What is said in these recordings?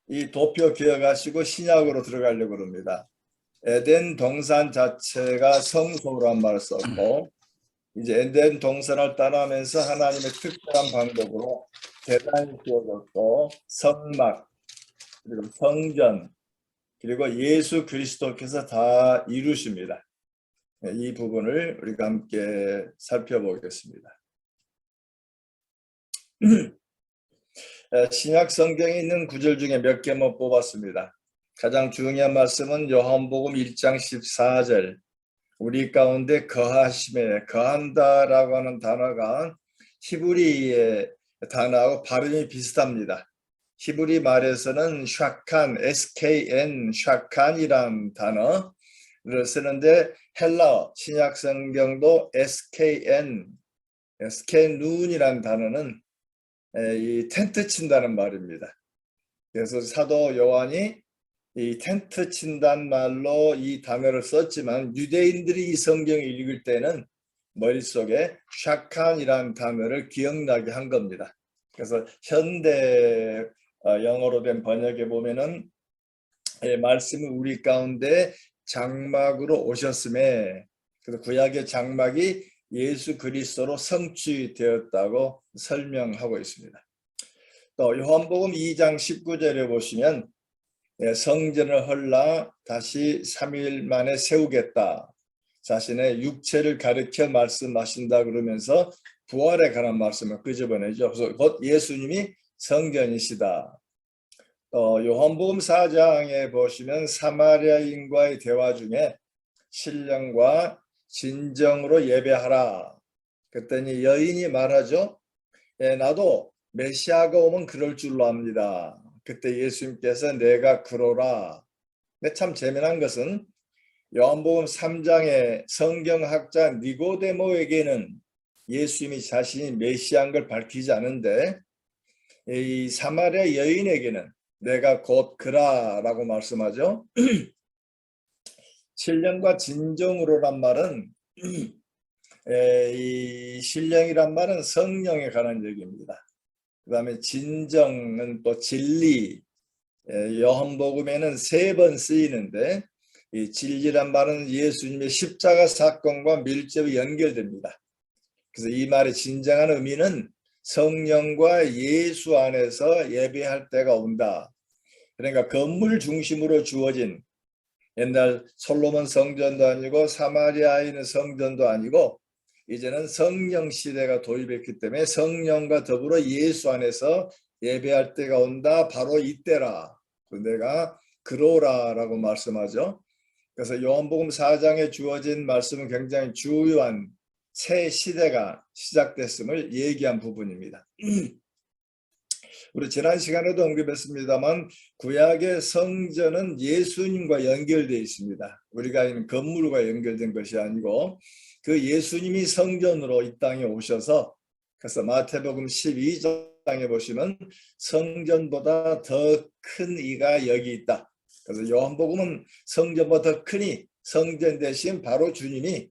이 도표 기억하시고 신약으로 들어가려고 합니다. 에덴 동산 자체가 성소란 말을 썼고, 이제 에덴 동산을 따라하면서 하나님의 특별한 방법으로 계단이 지어졌고, 성막, 그리고 성전, 그리고 예수 그리스도께서 다 이루십니다. 이 부분을 우리가 함께 살펴보겠습니다. 신약 성경에 있는 구절 중에 몇 개만 뽑았습니다. 가장 중요한 말씀은 요한복음 1장 14절, 우리 가운데 거하심에, 거한다라고 하는 단어가 히브리의 단어하고 발음이 비슷합니다. 히브리 말에서는 샤칸, SKN, 샤칸이란 단어를 쓰는데, 헬라어 신약 성경도 SKN, 스케눈이란 단어는 이 텐트 친다는 말입니다. 그래서 사도 요한이 이 텐트 친다는 말로 이 단어를 썼지만, 유대인들이 이 성경을 읽을 때는 머릿속에 샤칸이라는 단어를 기억나게 한 겁니다. 그래서 현대 영어로 된 번역에 보면은 말씀은 우리 가운데 장막으로 오셨음에, 그래서 구약의 장막이 예수 그리스도로 성취되었다고 설명하고 있습니다. 또 요한복음 2장 19절에 보시면 성전을 헐라 다시 3일 만에 세우겠다, 자신의 육체를 가리켜 말씀하신다 그러면서 부활에 관한 말씀을 끄집어내죠. 그래서 곧 예수님이 성전이시다. 요한복음 4장에 보시면 사마리아인과의 대화 중에 신령과 진정으로 예배하라 그랬더니 여인이 말하죠. 나도 메시아가 오면 그럴 줄로 압니다. 그때 예수님께서 내가 그러라. 근데 참 재미난 것은 요한복음 3장의 성경학자 니고데모에게는 예수님이 자신이 메시아인 걸 밝히지 않은데, 이 사마리아 여인에게는 내가 곧 그라라고 말씀하죠. 신령과 진정으로란 말은 이 신령이란 말은 성령에 관한 얘기입니다. 그 다음에 진정은 또 진리, 요한복음에는 3번 쓰이는데, 이 진리란 말은 예수님의 십자가 사건과 밀접히 연결됩니다. 그래서 이 말의 진정한 의미는 성령과 예수 안에서 예배할 때가 온다. 그러니까 건물 중심으로 주어진, 옛날 솔로몬 성전도 아니고 사마리아인의 성전도 아니고, 이제는 성령 시대가 도입했기 때문에 성령과 더불어 예수 안에서 예배할 때가 온다. 바로 이때라. 내가 그러라라고 말씀하죠. 그래서 요한복음 4장에 주어진 말씀은 굉장히 중요한 새 시대가 시작됐음을 얘기한 부분입니다. 우리 지난 시간에도 언급했습니다만, 구약의 성전은 예수님과 연결되어 있습니다. 우리가 있는 건물과 연결된 것이 아니고, 그 예수님이 성전으로 이 땅에 오셔서, 그래서 마태복음 12장에 보시면 성전보다 더 큰 이가 여기 있다. 그래서 요한복음은 성전보다 더 크니 성전 대신 바로 주님이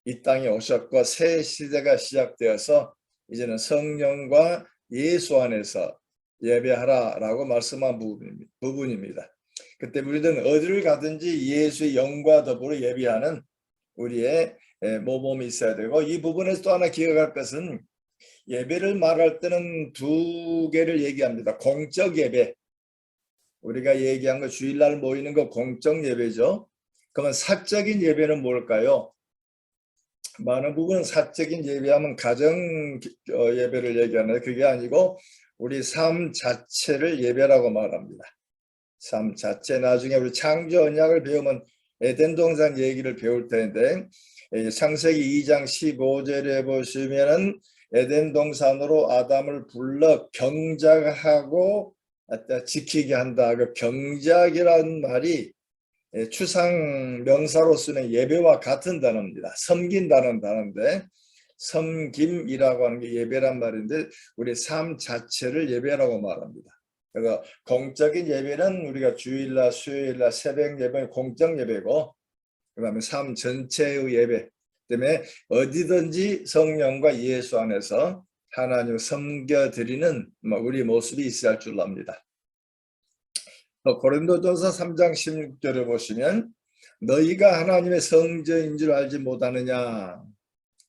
이 땅에 오셨고, 새 시대가 시작되어서 이제는 성령과 예수 안에서 예배하라라고 말씀한 부분입니다. 그때 우리들은 어디를 가든지 예수의 영과 더불어 예배하는 우리의 모범이 있어야 되고, 이 부분에서 또 하나 기억할 것은, 예배를 말할 때는 2개를 얘기합니다. 공적 예배, 우리가 얘기한 거 주일날 모이는 거 공적 예배죠. 그러면 사적인 예배는 뭘까요? 많은 부분은 사적인 예배하면 가정 예배를 얘기하는데, 그게 아니고 우리 삶 자체를 예배라고 말합니다. 삶 자체. 나중에 우리 창조 언약을 배우면 에덴 동산 얘기를 배울 텐데, 창세기 2장 15절에 보시면은 에덴 동산으로 아담을 불러 경작하고 지키게 한다. 그 경작이라는 말이 추상 명사로 쓰는 예배와 같은 단어입니다. 섬긴다는 단어인데, 섬김이라고 하는 게 예배란 말인데, 우리 삶 자체를 예배라고 말합니다. 그래서 공적인 예배는 우리가 주일날, 수요일날 새벽 예배는 공적 예배고, 그 다음에 삶 전체의 예배 때문에 어디든지 성령과 예수 안에서 하나님을 섬겨드리는 우리 모습이 있어야 할 줄로 압니다. 또 고린도전서 3장 16절에 보시면 너희가 하나님의 성전인 줄 알지 못하느냐.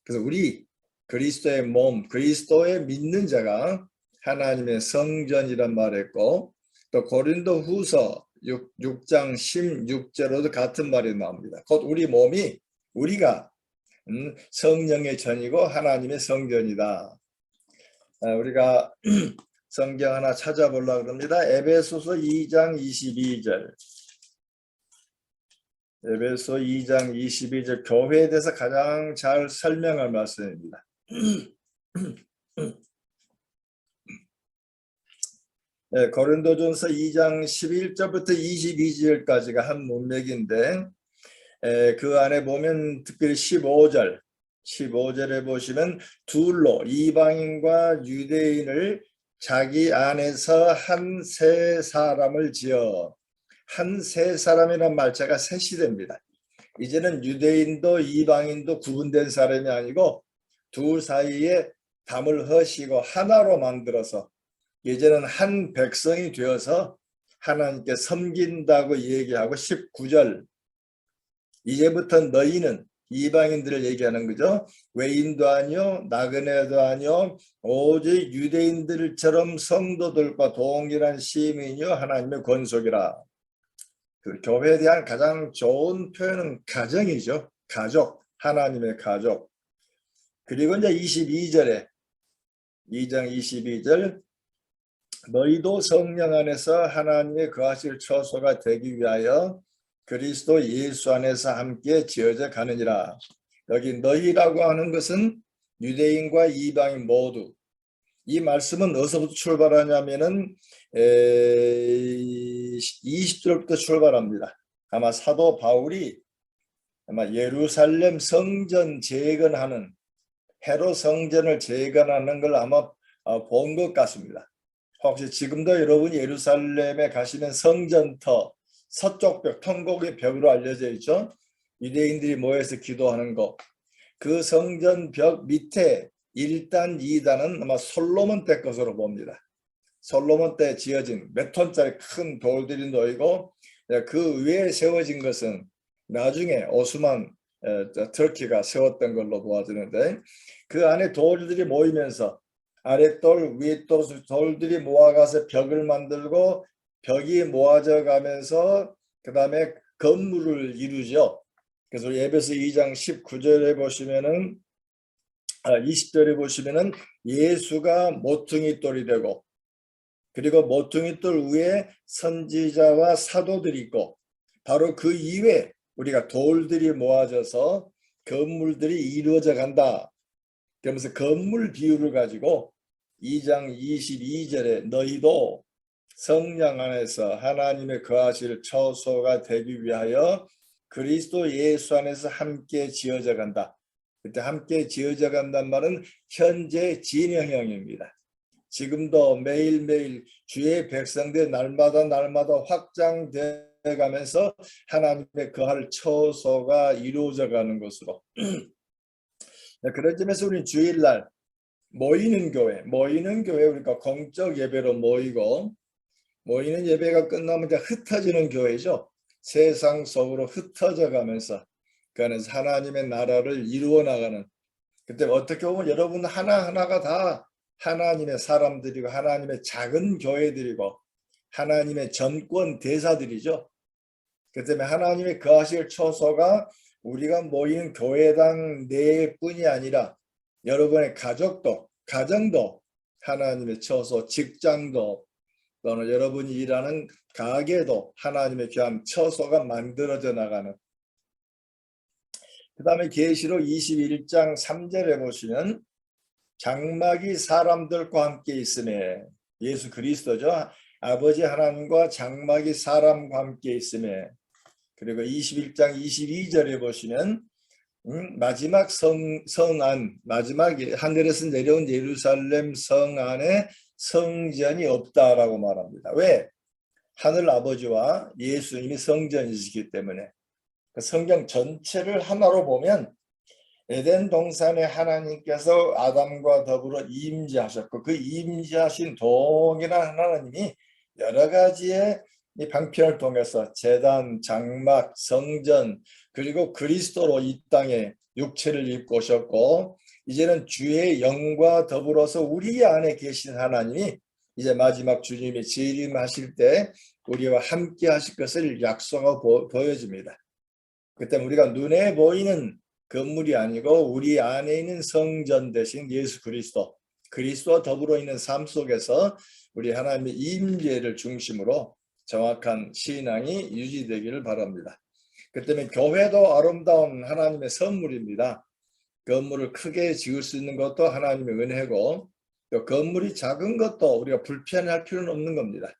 그래서 우리 그리스도의 몸, 그리스도의 믿는 자가 하나님의 성전이란 말했고, 또 고린도 후서 6장 16절로도 같은 말이 나옵니다. 곧 우리 몸이 우리가 성령의 전이고 하나님의 성전이다. 우리가 성경 하나 찾아보려고 합니다. 에베소서 2장 22절. 에베소 2장 22절 교회에 대해서 가장 잘 설명할 말씀입니다. 네, 고린도전서 2장 11절부터 22절까지가 한 문맥인데 그 안에 보면 특별히 15절에 보시면 둘로 이방인과 유대인을 자기 안에서 한 세 사람을 지어 한 세 사람이라는 말자가 셋이 됩니다. 이제는 유대인도 이방인도 구분된 사람이 아니고 둘 사이에 담을 허시고 하나로 만들어서 이제는 한 백성이 되어서 하나님께 섬긴다고 얘기하고 19절 이제부터 너희는 이방인들을 얘기하는 거죠. 외인도 아니요 나그네도 아니요 오직 유대인들처럼 성도들과 동일한 시민이요 하나님의 권속이라. 그 교회에 대한 가장 좋은 표현은 가정이죠. 가족, 하나님의 가족. 그리고 이제 22절에 2장 22절 너희도 성령 안에서 하나님의 거하실 처소가 되기 위하여 그리스도 예수 안에서 함께 지어져 가느니라. 여기 너희라고 하는 것은 유대인과 이방인 모두. 이 말씀은 어디서부터 출발하냐면은 20절부터 출발합니다. 아마 사도 바울이 아마 예루살렘 성전 재건하는 헤롯 성전을 재건하는 걸 아마 본 것 같습니다. 혹시 지금도 여러분이 예루살렘에 가시면 성전터 서쪽 벽, 통곡의 벽으로 알려져 있죠. 유대인들이 모여서 기도하는 거. 그 성전 벽 밑에 1단, 2단은 아마 솔로몬 때 것으로 봅니다. 솔로몬 때 지어진 몇 톤짜리 큰 돌들이 놓이고 그 위에 세워진 것은 나중에 오스만 터키가 세웠던 걸로 보아지는데 그 안에 돌들이 모이면서 아랫돌, 윗돌 돌들이 모아가서 벽을 만들고 벽이 모아져 가면서 그 다음에 건물을 이루죠. 그래서 에베소 2장 19절에 보시면은 20절에 보시면은 예수가 모퉁이 돌이 되고 그리고 모퉁이 돌 위에 선지자와 사도들이 있고 바로 그 이외에 우리가 돌들이 모아져서 건물들이 이루어져 간다. 그러면서 건물 비유를 가지고 2장 22절에 너희도 성령 안에서 하나님의 거하실 처소가 되기 위하여 그리스도 예수 안에서 함께 지어져 간다. 그때 함께 지어져 간다는 말은 현재 진행형입니다. 지금도 매일매일 주의 백성들 날마다 확장되어 가면서 하나님의 거할 처소가 이루어져 가는 것으로. 그런 점에서 우리는 주일날 모이는 교회 우리가 공적 예배로 모이고 모이는 예배가 끝나면 이제 흩어지는 교회죠. 세상 속으로 흩어져 가면서 그 안에서 하나님의 나라를 이루어 나가는 그때 어떻게 보면 여러분 하나하나가 다 하나님의 사람들이고 하나님의 작은 교회들이고 하나님의 전권 대사들이죠. 그 때문에 하나님의 거하실 처소가 우리가 모이는 교회당 내뿐이 아니라 여러분의 가정도 하나님의 처소, 직장도 또는 여러분이 일하는 가게도 하나님의 귀한 처소가 만들어져 나가는. 그 다음에 계시록 21장 3절에 보시면 장막이 사람들과 함께 있음에 예수 그리스도죠. 아버지 하나님과 장막이 사람과 함께 있음에 그리고 21장 22절에 보시면 마지막 성안 마지막 하늘에서 내려온 예루살렘 성 안에 성전이 없다라고 말합니다. 왜? 하늘 아버지와 예수님이 성전이시기 때문에 그 성경 전체를 하나로 보면 에덴 동산에 하나님께서 아담과 더불어 임재하셨고 그 임재하신 동일한 하나님이 여러 가지의 이 방편을 통해서 제단, 장막, 성전 그리고 그리스도로 이 땅에 육체를 입고 오셨고 이제는 주의 영과 더불어서 우리 안에 계신 하나님이 이제 마지막 주님이 재림하실 때 우리와 함께 하실 것을 약속하고 보여줍니다. 그때 우리가 눈에 보이는 건물이 아니고 우리 안에 있는 성전 대신 예수 그리스도와 더불어 있는 삶 속에서 우리 하나님의 임재를 중심으로 정확한 신앙이 유지되기를 바랍니다. 그 때문에 교회도 아름다운 하나님의 선물입니다. 건물을 크게 지을 수 있는 것도 하나님의 은혜고 또 건물이 작은 것도 우리가 불편할 필요는 없는 겁니다.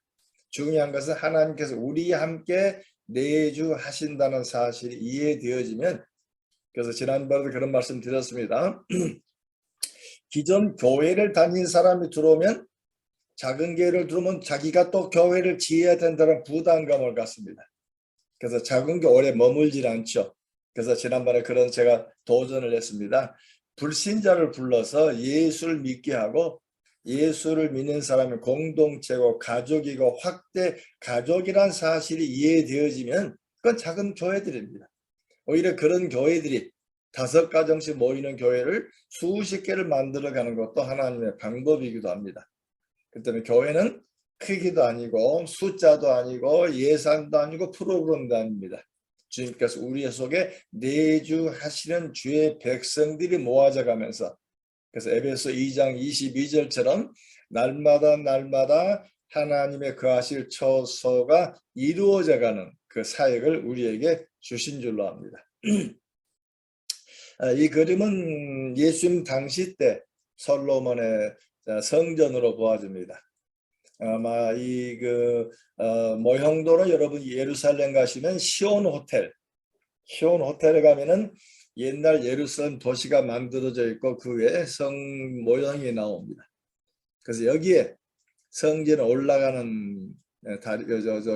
중요한 것은 하나님께서 우리와 함께 내주하신다는 사실이 이해되어지면 그래서 지난번에도 그런 말씀 드렸습니다. 기존 교회를 다닌 사람이 들어오면 작은 교회를 들어오면 자기가 또 교회를 지어야 된다는 부담감을 갖습니다. 그래서 작은 교회 오래 머물질 않죠. 그래서 지난번에 그런 제가 도전을 했습니다. 불신자를 불러서 예수를 믿게 하고 예수를 믿는 사람의 공동체고 가족이고 확대 가족이란 사실이 이해되어지면 그건 작은 교회들입니다. 오히려 그런 교회들이 5가정씩 모이는 교회를 수십 개를 만들어가는 것도 하나님의 방법이기도 합니다. 그 때문에 교회는 크기도 아니고 숫자도 아니고 예산도 아니고 프로그램도 아닙니다. 주님께서 우리 속에 내주하시는 주의 백성들이 모아져 가면서 그래서 에베소 2장 22절처럼 날마다 하나님의 거하실 처소가 이루어져 가는 그 사역을 우리에게 주신 줄로 압니다. 이 그림은 예수님 당시 때 솔로몬의 성전으로 보아집니다. 아마 이 모형도로 여러분 예루살렘 가시면 시온 호텔에 가면은 옛날 예루살렘 도시가 만들어져 있고 그 위에 성 모형이 나옵니다. 그래서 여기에 성전에 올라가는 다리,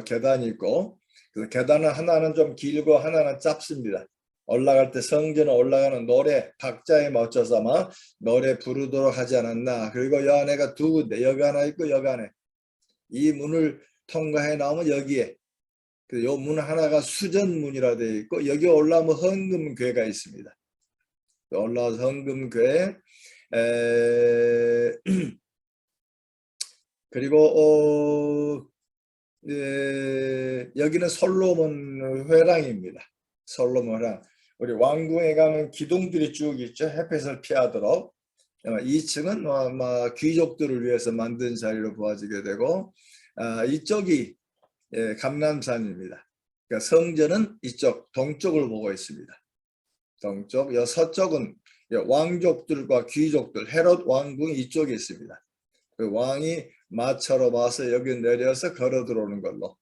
계단이 있고 그 계단은 하나는 좀 길고 하나는 짧습니다. 올라갈 때 성전에 올라가는 노래 박자에 맞춰서 아마 노래 부르도록 하지 않았나. 그리고 여 안에가 2군데 여기 하나 있고 여기 안에 이 문을 통과해 나오면 여기에 요 문 하나가 수전문이라 되어 있고 여기 올라오면 헌금궤가 있습니다. 올라와서 헌금궤 그리고 여기는 솔로몬 회랑입니다. 솔로몬 회랑. 우리 왕궁에 가면 기둥들이 쭉 있죠. 햇빛을 피하도록. 2층은 귀족들을 위해서 만든 자리로 보아지게 되고 이쪽이 감람산입니다. 그러니까 성전은 이쪽 동쪽을 보고 있습니다. 동쪽, 서쪽은 왕족들과 귀족들, 헤롯 왕궁이 이쪽에 있습니다. 그 왕이 마차로 와서 여기 내려서 걸어 들어오는 걸로.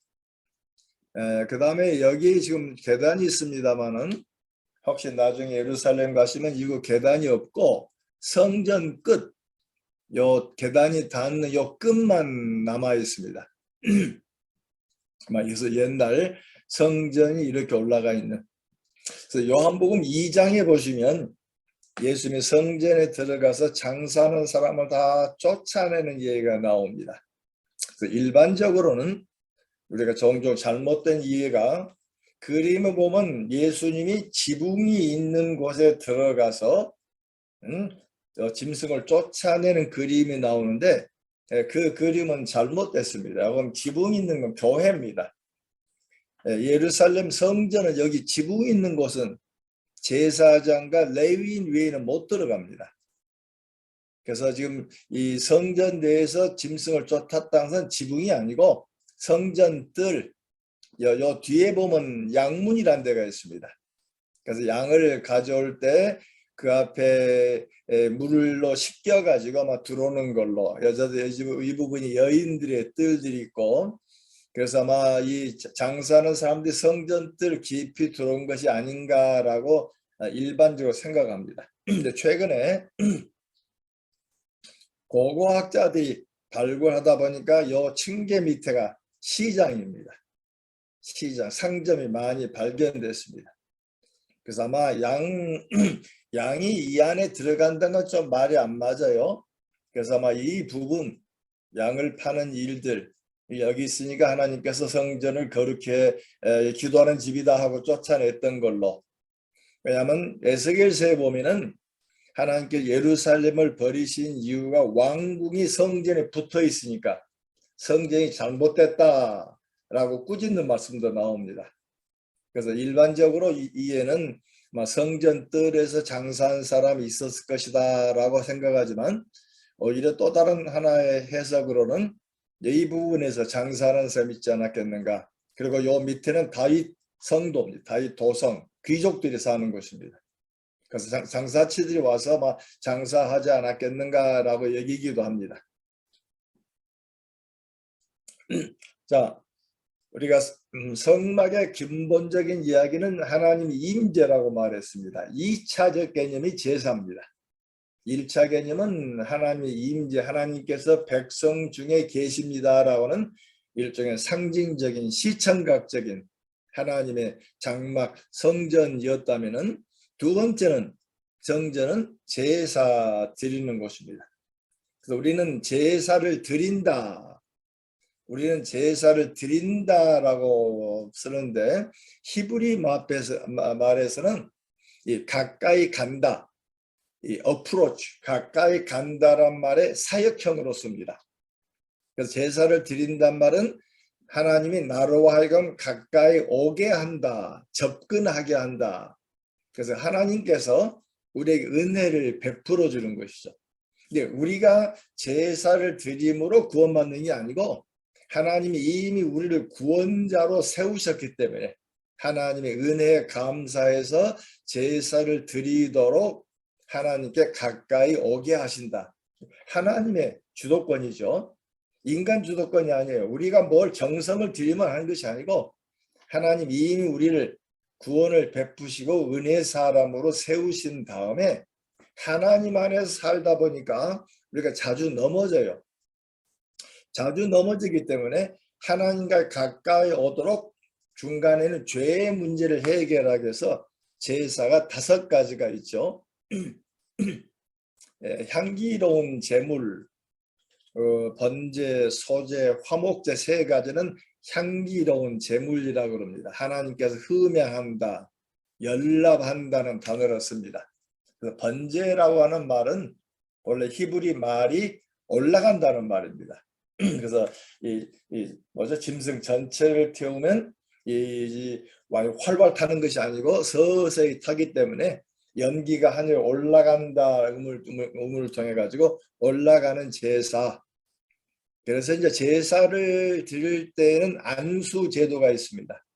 그 다음에 여기 지금 계단이 있습니다만은 혹시 나중에 예루살렘 가시면 이거 계단이 없고 성전 끝, 요 계단이 닿는 요 끝만 남아 있습니다. 그래서 옛날 성전이 이렇게 올라가 있는. 그래서 요한복음 2장에 보시면 예수님이 성전에 들어가서 장사하는 사람을 다 쫓아내는 예가 나옵니다. 그래서 일반적으로는 우리가 종종 잘못된 이해가 그림을 보면 예수님이 지붕이 있는 곳에 들어가서 짐승을 쫓아내는 그림이 나오는데 그 그림은 잘못됐습니다. 그럼 지붕이 있는 건 교회입니다. 예루살렘 성전은 여기 지붕이 있는 곳은 제사장과 레위인 외에는 못 들어갑니다. 그래서 지금 이 성전 내에서 짐승을 쫓았다는 것은 지붕이 아니고 성전뜰 요 뒤에 보면 양문이라는 데가 있습니다. 그래서 양을 가져올 때 그 앞에 물로 씻겨가지고 아마 들어오는 걸로 여자들 이 부분이 여인들의 뜰들이 있고 그래서 아마 이 장사하는 사람들이 성전뜰 깊이 들어온 것이 아닌가라고 일반적으로 생각합니다. 근데 최근에 고고학자들이 발굴하다 보니까 요 층계 밑에가 시장입니다. 시장, 상점이 많이 발견됐습니다. 그래서 아마 양이 이 안에 들어간다는 건 좀 말이 안 맞아요. 그래서 아마 이 부분, 양을 파는 일들, 여기 있으니까 하나님께서 성전을 거룩해 기도하는 집이다 하고 쫓아냈던 걸로. 왜냐하면 에스겔서에 보면은 하나님께 예루살렘을 버리신 이유가 왕궁이 성전에 붙어 있으니까 성전이 잘못됐다라고 꾸짖는 말씀도 나옵니다. 그래서 일반적으로 이에는 성전 뜰에서 장사한 사람이 있었을 것이다라고 생각하지만 오히려 또 다른 하나의 해석으로는 이 부분에서 장사하는 사람이 있지 않았겠는가. 그리고 요 밑에는 다윗 성도입니다. 다윗 도성, 귀족들이 사는 곳입니다. 그래서 장사치들이 와서 막 장사하지 않았겠는가라고 여기기도 합니다. 자, 우리가 성막의 근본적인 이야기는 하나님의 임재라고 말했습니다. 2차적 개념이 제사입니다. 1차 개념은 하나님의 임재, 하나님께서 백성 중에 계십니다라고는 일종의 상징적인 시청각적인 하나님의 장막 성전이었다면은 두 번째는 성전은 제사 드리는 곳입니다. 그래서 우리는 제사를 드린다. 우리는 제사를 드린다라고 쓰는데 히브리 말에서는 이 가까이 간다, 이 approach, 가까이 간다란 말의 사역형으로 씁니다. 그래서 제사를 드린단 말은 하나님이 나로 하여금 가까이 오게 한다, 접근하게 한다. 그래서 하나님께서 우리에게 은혜를 베풀어 주는 것이죠. 근데 우리가 제사를 드림으로 구원받는 게 아니고 하나님이 이미 우리를 구원자로 세우셨기 때문에 하나님의 은혜에 감사해서 제사를 드리도록 하나님께 가까이 오게 하신다. 하나님의 주도권이죠. 인간 주도권이 아니에요. 우리가 뭘 정성을 들이면 하는 것이 아니고 하나님 이미 우리를 구원을 베푸시고 은혜 사람으로 세우신 다음에 하나님 안에서 살다 보니까 우리가 자주 넘어져요. 자주 넘어지기 때문에 하나님과 가까이 오도록 중간에는 죄의 문제를 해결하기 위해서 제사가 5가지가 있죠. 향기로운 제물, 번제, 소제, 화목제 3가지는 향기로운 제물이라고 합니다. 하나님께서 흠양한다, 연락한다는 단어를 씁니다. 그래서 번제라고 하는 말은 원래 히브리 말이 올라간다는 말입니다. 그래서 뭐죠? 짐승 전체를 태우면 활발 타는 것이 아니고 서서히 타기 때문에 연기가 하늘에 올라간다 의문을 통해 가지고 올라가는 제사. 그래서 이제 제사를 드릴 때는 안수 제도가 있습니다.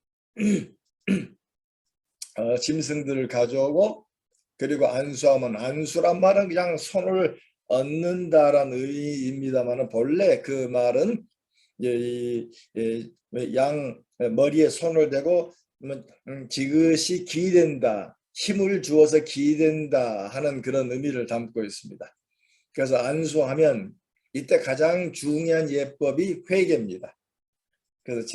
짐승들을 가져오고 그리고 안수하면 안수란 말은 그냥 손을 얹는다라는 의미입니다만 본래 그 말은 양 머리에 손을 대고 지그시 기댄다, 힘을 주어서 기댄다 하는 그런 의미를 담고 있습니다. 그래서 안수하면 이때 가장 중요한 예법이 회개입니다. 그래서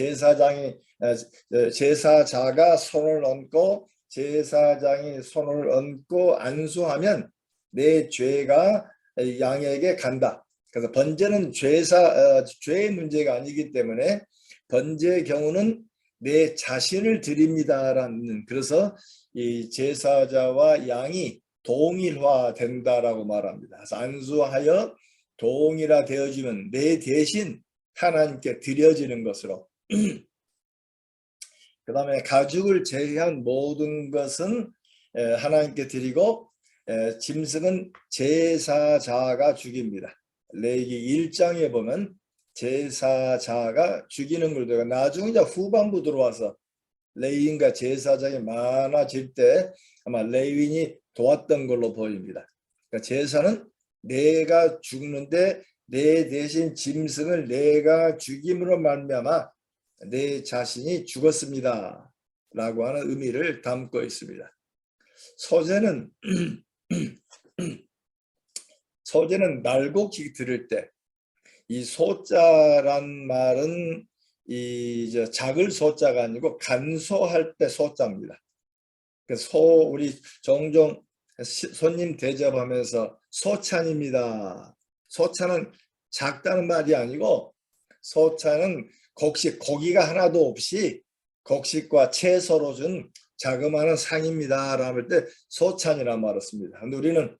제사자가 손을 얹고 제사장이 손을 얹고 안수하면 내 죄가 양에게 간다. 그래서 번제는 죄의 문제가 아니기 때문에 번제의 경우는 내 자신을 드립니다라는, 그래서 이 제사자와 양이 동일화된다라고 말합니다. 그래서 안수하여 동일화 되어지면 내 대신 하나님께 드려지는 것으로. 그 다음에 가죽을 제외한 모든 것은 하나님께 드리고 짐승은 제사자가 죽입니다. 레위기 1장에 보면 제사자가 죽이는 걸 나중에 이제 후반부 들어와서 레위인과 제사장이 많아질 때 아마 레위인이 도왔던 걸로 보입니다. 그러니까 제사는 내가 죽는데 내 대신 짐승을 내가 죽임으로 말미암아 내 자신이 죽었습니다 라고 하는 의미를 담고 있습니다. 소제는 날곡지 들을 때 이 소자란 말은 작을 소자가 아니고 간소할 때 소자입니다. 그래서 우리 종종 손님 대접하면서 소찬입니다. 소찬은 작다는 말이 아니고 소찬은 곡식, 고기가 하나도 없이 곡식과 채소로 준 자그마한 상입니다 라고 할 때 소찬이라는 말을 씁니다. 근데 우리는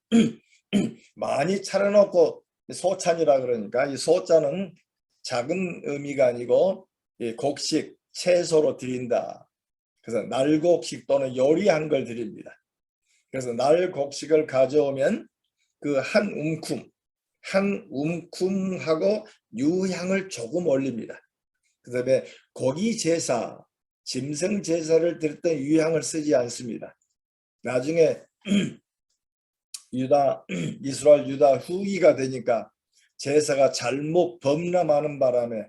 많이 차려놓고 소찬이라 그러니까 이 소자는 작은 의미가 아니고 곡식, 채소로 드린다. 그래서 날곡식 또는 요리한 걸 드립니다. 그래서 날곡식을 가져오면 그 한 움큼하고 유향을 조금 올립니다. 그 다음에 고기 제사, 짐승 제사를 드릴 때 유향을 쓰지 않습니다. 나중에 이스라엘 유다 후기가 되니까 제사가 잘못 범람하는 바람에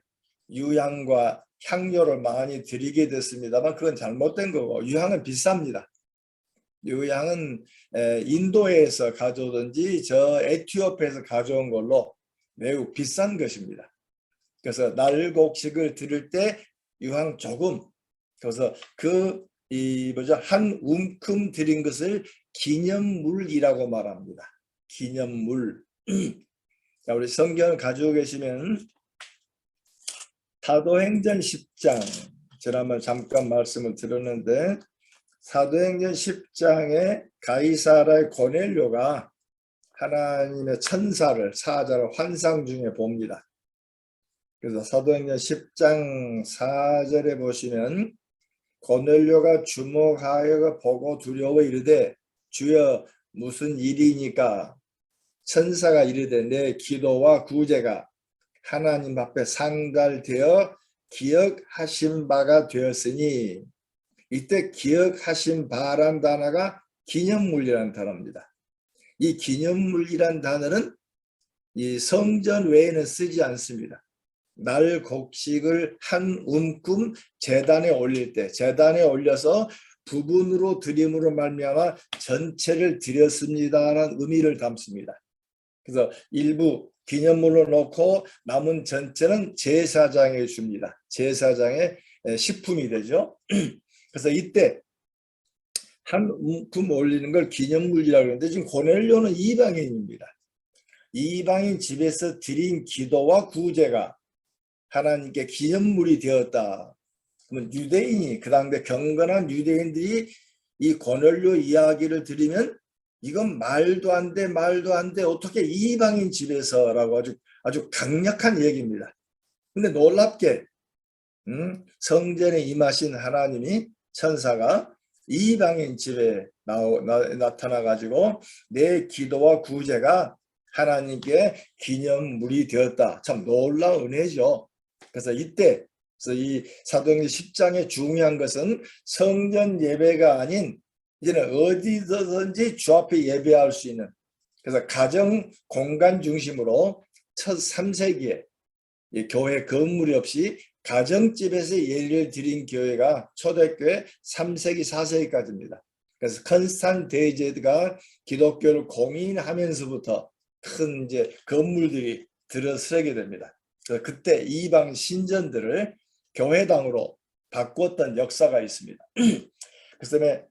유향과 향료를 많이 드리게 됐습니다만 그건 잘못된 거고, 유향은 비쌉니다. 유향은 인도에서 가져오든지 저 에티오피아에서 가져온 걸로 매우 비싼 것입니다. 그래서 날곡식을 드릴 때 유향 조금, 그래서 한 움큼 드린 것을 기념물이라고 말합니다. 기념물. 자, 우리 성경을 가지고 계시면 사도행전 10장, 지난번 잠깐 말씀을 드렸는데 사도행전 10장에 가이사라의 고넬료가 하나님의 천사를, 사자를 환상 중에 봅니다. 그래서 사도행전 10장 4절에 보시면 고넬료가 주목하여 보고 두려워 이르되 주여 무슨 일이니까? 천사가 이르되 내 기도와 구제가 하나님 앞에 상달되어 기억하신 바가 되었으니, 이때 기억하신 바란 단어가 기념물이라는 단어입니다. 이 기념물이란 단어는 이 성전 외에는 쓰지 않습니다. 날곡식을 한 움큼 제단에 올릴 때, 제단에 올려서 부분으로 드림으로 말미암아 전체를 드렸습니다라는 의미를 담습니다. 그래서 일부 기념물로 놓고 남은 전체는 제사장에 줍니다. 제사장의 식품이 되죠. 그래서 이때 한 움큼 올리는 걸 기념물이라고 하는데, 지금 고넬료는 이방인입니다. 이방인 집에서 드린 기도와 구제가 하나님께 기념물이 되었다. 그러면 유대인이, 그 당대 경건한 유대인들이 이 고넬료 이야기를 들으면 이건 말도 안 돼, 말도 안 돼, 어떻게 이방인 집에서라고 아주 강력한 얘기입니다. 근데 놀랍게 성전에 임하신 하나님이, 천사가 이방인 집에 나타나 가지고 내 기도와 구제가 하나님께 기념물이 되었다. 참 놀라운 은혜죠. 그래서 이때 이 사도행전 10장의 중요한 것은 성전 예배가 아닌 이제는 어디서든지 주 앞에 예배할 수 있는, 그래서 가정 공간 중심으로 첫 3세기에 교회 건물이 없이 가정집에서 예배를 드린 교회가 초대교회 3세기 4세기까지입니다. 그래서 컨스탄 대제가 기독교를 공인하면서부터 큰 이제 건물들이 들어서게 됩니다. 그래서 그때 이방 신전들을 교회당으로 바꿨던 역사가 있습니다. 그래서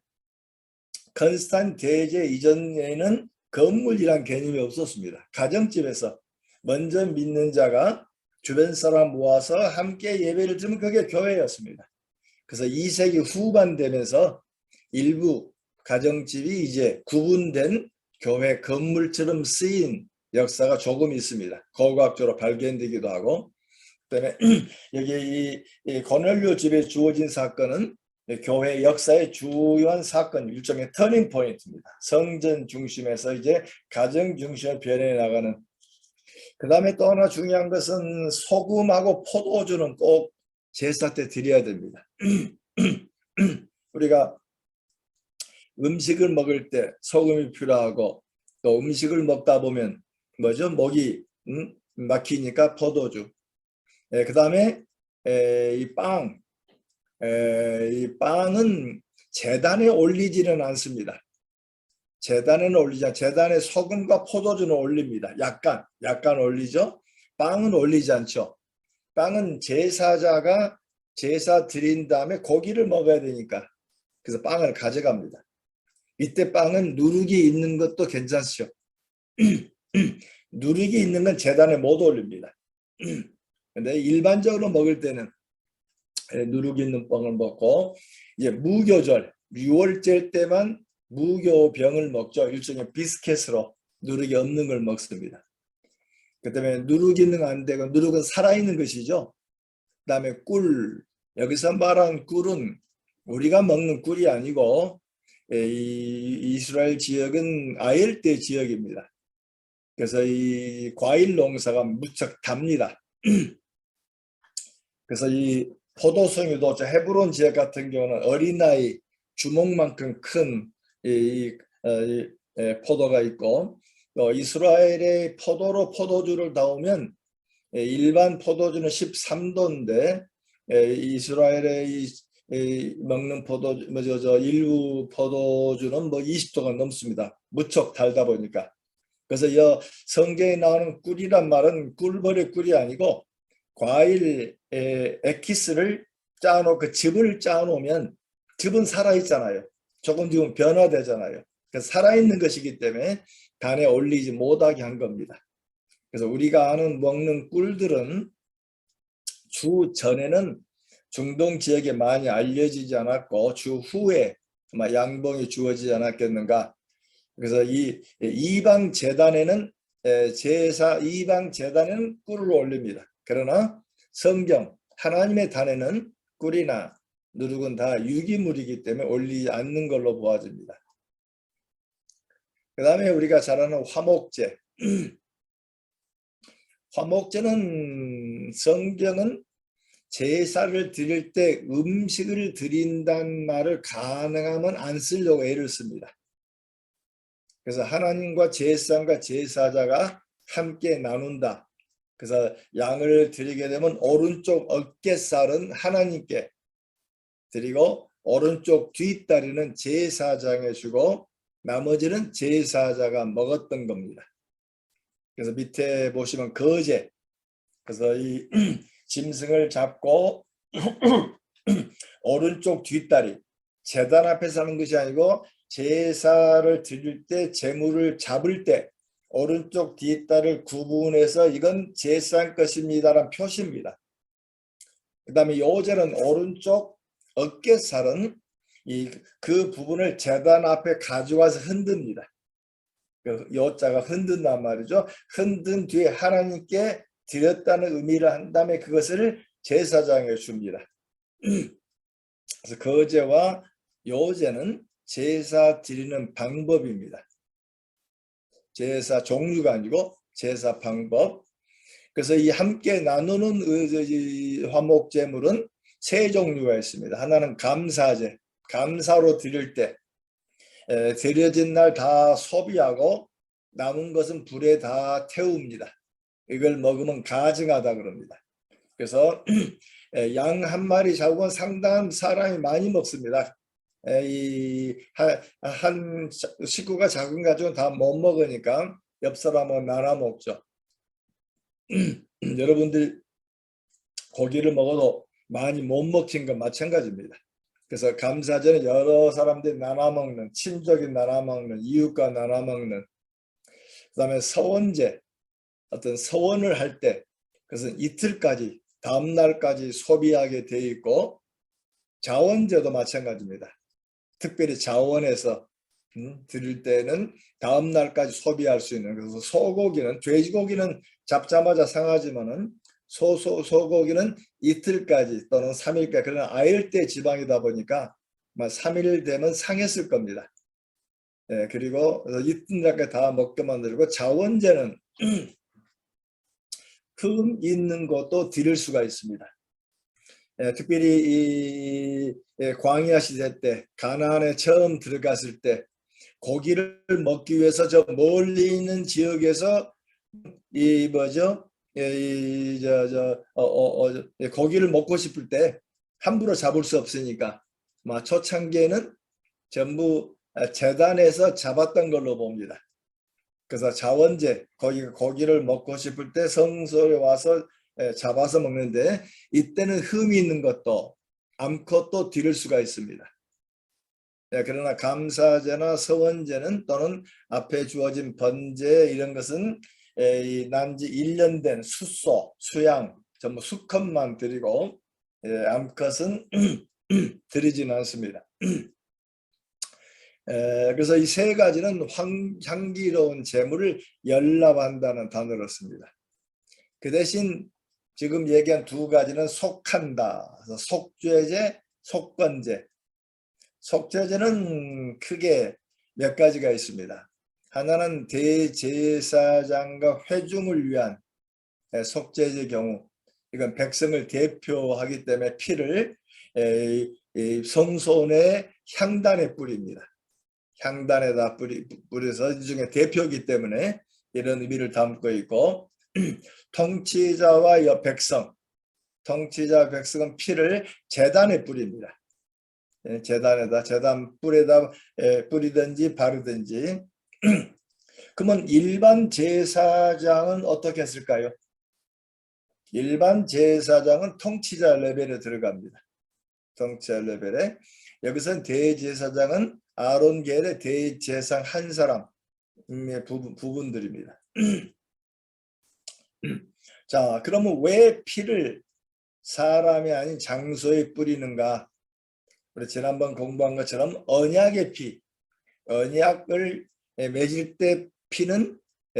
컨스탄 대제 이전에는 건물이란 개념이 없었습니다. 가정집에서 먼저 믿는 자가 주변 사람 모아서 함께 예배를 드리면 그게 교회였습니다. 그래서 2세기 후반 되면서 일부 가정집이 이제 구분된 교회 건물처럼 쓰인 역사가 조금 있습니다. 고고학적으로 발견되기도 하고, 그다음에 여기 이 고넬료 집에 주어진 사건은 교회 역사의 주요한 사건, 일종의 터닝 포인트입니다. 성전 중심에서 이제 가정 중심으로 변해 나가는. 그 다음에 또 하나 중요한 것은 소금하고 포도주는 꼭 제사 때 드려야 됩니다. 우리가 음식을 먹을 때 소금이 필요하고, 또 음식을 먹다 보면 뭐죠? 목이 막히니까 포도주. 그 다음에 이 빵은 제단에 올리지는 않습니다. 제단에는 올리지 않죠. 제단에 소금과 포도주는 올립니다. 약간 올리죠. 빵은 올리지 않죠. 빵은 제사자가 제사 드린 다음에 고기를 먹어야 되니까, 그래서 빵을 가져갑니다. 이때 빵은 누룩이 있는 것도 괜찮죠. 누룩이 있는 건 제단에 못 올립니다. 근데 일반적으로 먹을 때는 누룩 있는 빵을 먹고, 이제 무교절 6월절 때만 무교병을 먹죠. 일종의 비스켓으로 누룩이 없는 걸 먹습니다. 그 때문에 누룩 있는 거 안 되고, 누룩은 살아있는 것이죠. 그 다음에 꿀, 여기서 말한 꿀은 우리가 먹는 꿀이 아니고 이 이스라엘 지역은 아열대 지역입니다. 그래서 이 과일 농사가 무척 답니다. 그래서 이 포도송이도 저 헤브론 지역 같은 경우는 어린아이 주먹만큼 큰 포도가 있고, 또 이스라엘의 포도로 포도주를 나오면 일반 포도주는 13도인데 이스라엘의 먹는 포도주, 일부 포도주는 뭐 20도가 넘습니다. 무척 달다 보니까. 그래서 이 성경에 나오는 꿀이란 말은 꿀벌의 꿀이 아니고 과일 에키스를 짜놓고 즙을 짜놓으면, 즙은 살아있잖아요. 조금 뒤면 변화되잖아요. 그래서 살아있는 것이기 때문에 간에 올리지 못하게 한 겁니다. 그래서 우리가 아는 먹는 꿀들은 주 전에는 중동 지역에 많이 알려지지 않았고 주 후에 아마 양봉이 주어지지 않았겠는가. 그래서 이 이방 제단에는 제사 이방 제단에는 꿀을 올립니다. 그러나 성경 하나님의 단에는 꿀이나 누룩은 다 유기물이기 때문에 올리지 않는 걸로 보아집니다. 그 다음에 우리가 잘 아는 화목제. 화목제는 성경은 제사를 드릴 때 음식을 드린다는 말을 가능하면 안 쓰려고 애를 씁니다. 그래서 하나님과 제사장과 제사자가 함께 나눈다. 그래서 양을 드리게 되면 오른쪽 어깨살은 하나님께 드리고 오른쪽 뒷다리는 제사장에 주고 나머지는 제사자가 먹었던 겁니다. 그래서 밑에 보시면 거제, 그래서 이 짐승을 잡고 오른쪽 뒷다리, 제단 앞에서 하는 것이 아니고 제사를 드릴 때 제물을 잡을 때 오른쪽 뒷다리를 구분해서 이건 제사장 것입니다라는 표시입니다. 그 다음에 요제는 오른쪽 어깨살은 그 부분을 제단 앞에 가져와서 흔듭니다. 그 요자가 흔든단 말이죠. 흔든 뒤에 하나님께 드렸다는 의미를 한 다음에 그것을 제사장에 줍니다. 그래서 거제와 요제는 제사 드리는 방법입니다. 제사 종류가 아니고 제사 방법. 그래서 이 함께 나누는 화목제물은 세 종류가 있습니다. 하나는 감사제, 감사로 드릴 때 드려진 날 다 소비하고 남은 것은 불에 다 태웁니다. 이걸 먹으면 가증하다 그럽니다. 그래서 양 한 마리 잡으면 상당한 사람이 많이 먹습니다. 한 식구가 작은 가족은 다 못 먹으니까 옆 사람은 나눠 먹죠. 여러분들 고기를 먹어도 많이 못 먹힌 건 마찬가지입니다. 그래서 감사제는 여러 사람들이 나눠 먹는, 친족이 나눠 먹는, 이웃과 나눠 먹는. 그 다음에 서원제, 어떤 서원을 할 때 그것은 이틀까지, 다음 날까지 소비하게 되어 있고, 자원제도 마찬가지입니다. 특별히 자원에서 드릴 때는 다음 날까지 소비할 수 있는. 그래서 소고기는, 돼지고기는 잡자마자 상하지만은 소고기는 이틀까지 또는 3일까지, 그러나 아열대 지방이다 보니까 3일 되면 상했을 겁니다. 그리고 이틀까지 다 먹게 만들고, 자원제는 흠 있는 것도 드릴 수가 있습니다. 특별히 광야 시대 때, 가나안에 처음 들어갔을 때 고기를 먹기 위해서 저 멀리 있는 지역에서 고기를 먹고 싶을 때 함부로 잡을 수 없으니까 초창기에는 전부 제단에서 잡았던 걸로 봅니다. 그래서 자원제, 고기를 먹고 싶을 때 성소에 와서 잡아서 먹는데, 이때는 흠이 있는 것도 암컷도 드릴 수가 있습니다. 그러나 감사제나 서원제는 또는 앞에 주어진 번제 이런 것은 난지 1년 된 숫소, 수양, 전부 수컷만 드리고 암컷은 드리지는 않습니다. 그래서 이 세 가지는 향기로운 제물을 연납한다는 단어를 씁니다. 그 대신 지금 얘기한 두 가지는 속한다. 그래서 속죄제, 속건제. 속죄제는 크게 몇 가지가 있습니다. 하나는 대제사장과 회중을 위한 속죄제 경우, 이건 백성을 대표하기 때문에 피를 성소 내 향단에 뿌립니다. 향단에다 뿌려서 이 중에 대표이기 때문에 이런 의미를 담고 있고, 통치자와 백성, 통치자 백성은 피를 제단에 뿌립니다. 제단 뿔에다 뿌리든지 바르든지. 그러면 일반 제사장은 어떻게 했을까요? 일반 제사장은 통치자 레벨에 들어갑니다. 통치자 레벨에. 여기서는 대제사장은 아론 계열의 대제사장 한 사람의 부분들입니다. 자, 그러면 왜 피를 사람이 아닌 장소에 뿌리는가? 우리 지난번 공부한 것처럼 언약의 피, 언약을 맺을 때 피는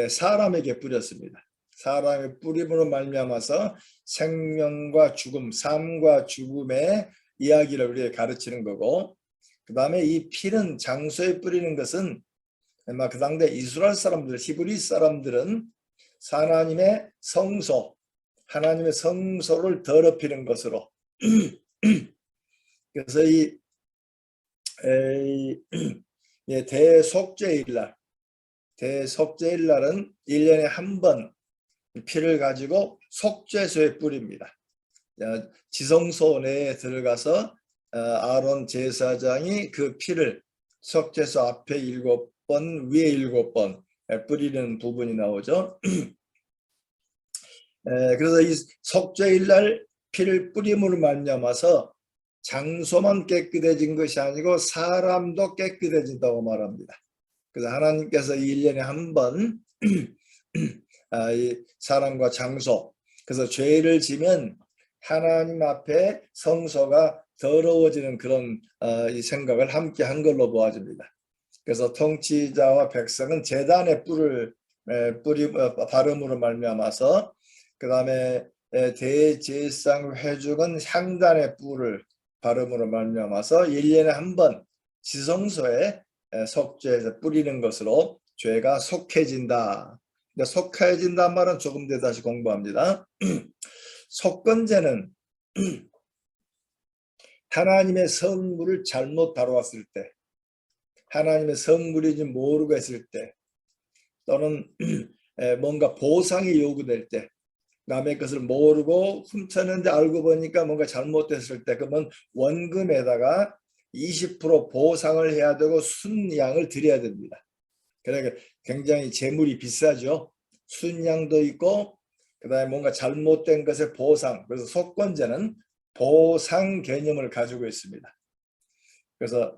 사람에게 뿌렸습니다. 사람의 뿌림으로 말미암아서 생명과 죽음, 삶과 죽음의 이야기를 우리에게 가르치는 거고, 그 다음에 이 피는 장소에 뿌리는 것은 그 당대 이스라엘 사람들, 히브리 사람들은 하나님의 성소, 하나님의 성소를 더럽히는 것으로 그래서 이 대속죄일날, 대속죄일날은 1년에 한 번 피를 가지고 속죄소에 뿌립니다. 지성소 내에 들어가서 아론 제사장이 그 피를 속죄소 앞에 7번, 위에 7번 뿌리는 부분이 나오죠. 그래서 이 속죄일날 피를 뿌림으로 말미암아서 장소만 깨끗해진 것이 아니고 사람도 깨끗해진다고 말합니다. 그래서 하나님께서 1년에 한 번 사람과 장소, 그래서 죄를 지면 하나님 앞에 성소가 더러워지는 그런 이 생각을 함께 한 걸로 보아집니다. 그래서 통치자와 백성은 제단에 뿔을 바름으로 말미암아서, 그 다음에 대제사장 회중은 향단의 뿔을 바름으로 말미암아서 1년에 한 번 지성소에 속죄해서 뿌리는 것으로 죄가 속해진다. 속해진다는 말은 조금 더 다시 공부합니다. 속건제는 하나님의 성물을 잘못 다루었을 때, 하나님의 성물인지 모르고 했을 때, 또는 뭔가 보상이 요구될 때, 남의 것을 모르고 훔쳤는데 알고 보니까 뭔가 잘못됐을 때, 그러면 원금에다가 20% 보상을 해야 되고 순양을 드려야 됩니다. 그러니까 굉장히 재물이 비싸죠. 순양도 있고, 그 다음에 뭔가 잘못된 것의 보상, 그래서 속건제는 보상 개념을 가지고 있습니다. 그래서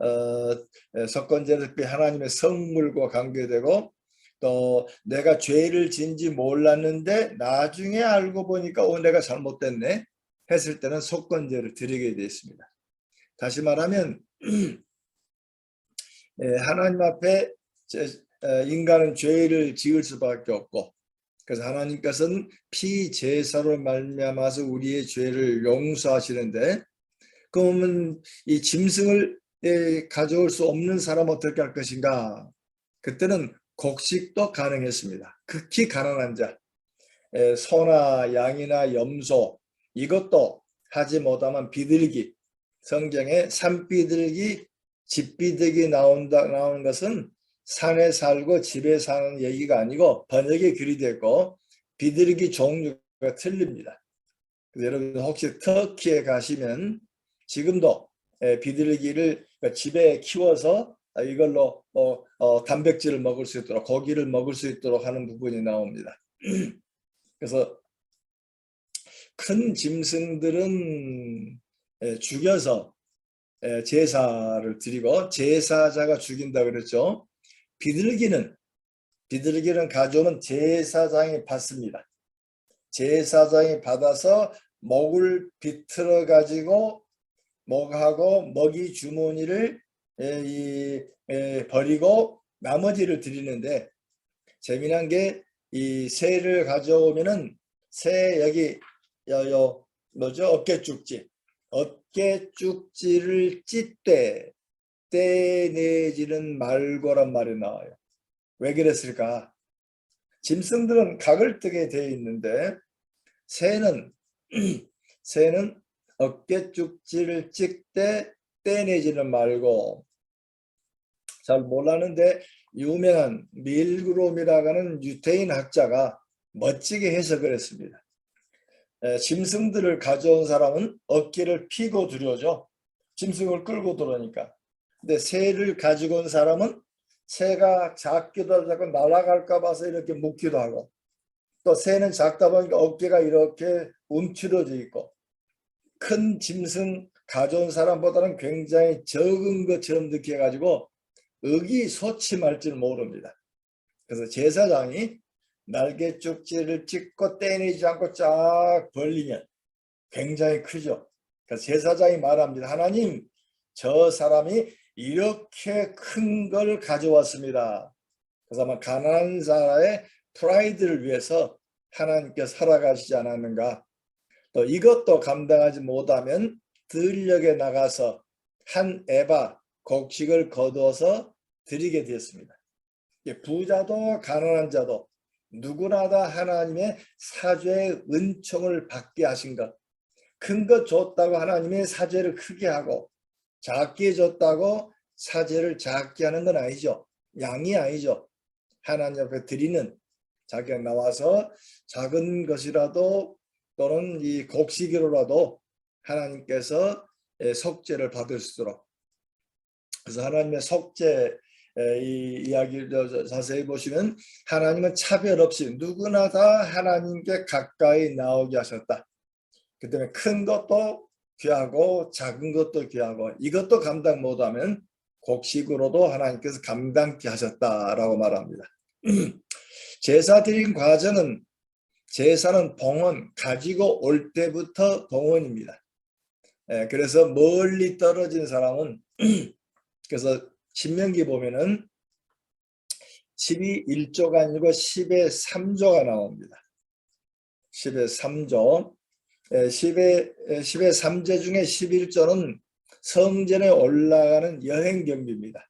속건제는 하나님의 성물과 관계되고, 또 내가 죄를 진지 몰랐는데 나중에 알고 보니까 내가 잘못됐네 했을 때는 속건제를 드리게 되어 있습니다. 다시 말하면 하나님 앞에 인간은 죄를 지을 수밖에 없고, 그래서 하나님께서는 피제사로 말미암아서 우리의 죄를 용서하시는데, 그러면 이 짐승을 가져올 수 없는 사람은 어떻게 할 것인가? 그때는 곡식도 가능했습니다. 극히 가난한 자, 소나 양이나 염소, 이것도 하지 못하면 비둘기, 성경에 산비둘기, 집비둘기 나오는 것은 산에 살고 집에 사는 얘기가 아니고 번역의 글이 됐고 비둘기 종류가 틀립니다. 그래서 여러분 혹시 터키에 가시면 지금도 비둘기를 집에 키워서 이걸로 단백질을 먹을 수 있도록, 고기를 먹을 수 있도록 하는 부분이 나옵니다. 그래서 큰 짐승들은 죽여서 제사를 드리고 제사자가 죽인다 그랬죠. 비둘기는 가져오면 제사장이 받습니다. 제사장이 받아서 목을 비틀어 가지고 목하고 먹이 주머니를 버리고 나머지를 드리는데, 재미난 게 이 새를 가져오면은 새 여기 뭐죠? 어깨 쭉지를 떼내지는 말고란 말이 나와요. 왜 그랬을까? 짐승들은 각을 뜨게 되어 있는데 새는 어깨 쭉지를 떼내지는 말고, 잘 몰랐는데 유명한 밀그롬이라고 하는 유태인 학자가 멋지게 해석을 했습니다. 짐승들을 가져온 사람은 어깨를 피고 들여오죠. 짐승을 끌고 들어오니까. 근데 새를 가지고 온 사람은 새가 작기도 하고 날아갈까 봐서 이렇게 묶기도 하고, 또 새는 작다 보니까 어깨가 이렇게 움츠러져 있고, 큰 짐승 가져온 사람보다는 굉장히 적은 것처럼 느껴가지고 의기소침할 줄 모릅니다. 그래서 제사장이 날개 쪽지를 찍고 떼내지 않고 쫙 벌리면 굉장히 크죠. 그래서 제사장이 말합니다. 하나님, 저 사람이 이렇게 큰 걸 가져왔습니다. 그래서 아마 가난한 자의 프라이드를 위해서 하나님께서 살아가시지 않았는가. 또 이것도 감당하지 못하면 들녘에 나가서 한 에바 곡식을 거두어서 드리게 되었습니다. 부자도 가난한 자도 누구나 다 하나님의 사죄의 은총을 받게 하신 것. 큰 것 줬다고 하나님의 사죄를 크게 하고, 작게 줬다고 사죄를 작게 하는 건 아니죠. 양이 아니죠. 하나님 앞에 드리는, 자기가 나와서 작은 것이라도 또는 이 곡식으로라도 하나님께서 속죄를 받을 수 있도록. 그래서 하나님의 속죄 이 이야기를 자세히 보시면 하나님은 차별 없이 누구나 다 하나님께 가까이 나오게 하셨다. 그 때문에 큰 것도 귀하고 작은 것도 귀하고, 이것도 감당 못하면 곡식으로도 하나님께서 감당케 하셨다라고 말합니다. 제사 드린 과정은, 제사는 봉헌, 가지고 올 때부터 봉헌입니다. 그래서 멀리 떨어진 사람은 그래서 신명기 보면은 10의 1조가 아니고 10의 3조가 나옵니다. 10의 3조. 10의 3제 중에 11조는 성전에 올라가는 여행 경비입니다.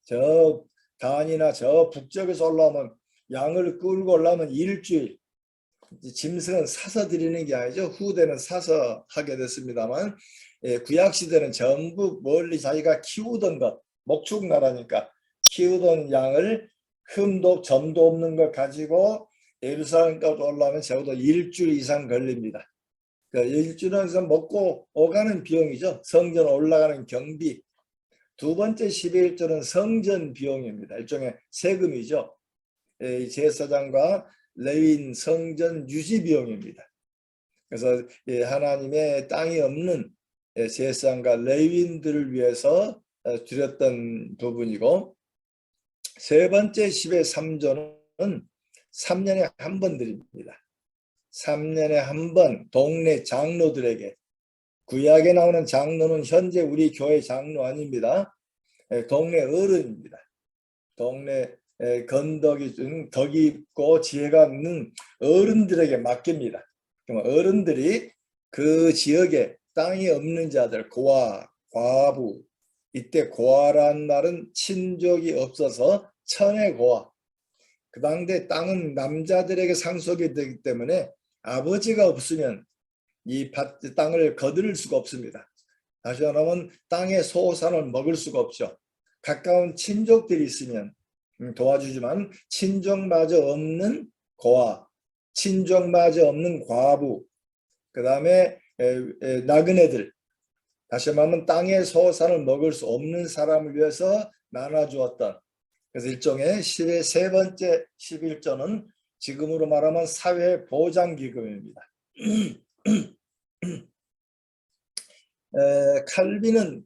저 단이나 저 북쪽에서 올라오면, 양을 끌고 올라오면 일주일, 짐승은 사서 드리는 게 아니죠. 후대는 사서 하게 됐습니다만, 구약시대는 전부 멀리 자기가 키우던 것, 목축 나라니까 키우던 양을 흠도 점도 없는 것 가지고 예루살렘까지 올라오면 적어도 일주일 이상 걸립니다. 그 일주일에서 먹고 오가는 비용이죠. 성전 올라가는 경비. 두 번째 11조는 성전 비용입니다. 일종의 세금이죠. 제사장과 레위인 성전 유지 비용입니다. 그래서 하나님의 땅이 없는 제사장과 레위인들을 위해서 드렸던 부분이고, 세 번째 10의 3조는 3년에 한 번 드립니다. 3년에 한 번 동네 장로들에게, 구약에 나오는 장로는 현재 우리 교회 장로 아닙니다. 동네 어른입니다. 동네 건덕이 준 덕이 있고 지혜가 있는 어른들에게 맡깁니다. 어른들이 그 지역에 땅이 없는 자들, 고아, 과부, 이때 고아란 말은 친족이 없어서 천의 고아, 그 당대 땅은 남자들에게 상속이 되기 때문에 아버지가 없으면 이 땅을 거둘 수가 없습니다. 다시 말하면 땅의 소산을 먹을 수가 없죠. 가까운 친족들이 있으면 도와주지만 친족마저 없는 고아, 친족마저 없는 과부, 그 다음에 나그네들, 다시 말하면 땅의 소산을 먹을 수 없는 사람을 위해서 나눠주었던, 그래서 일종의 세 번째 11조는 지금으로 말하면 사회보장기금입니다. 칼빈은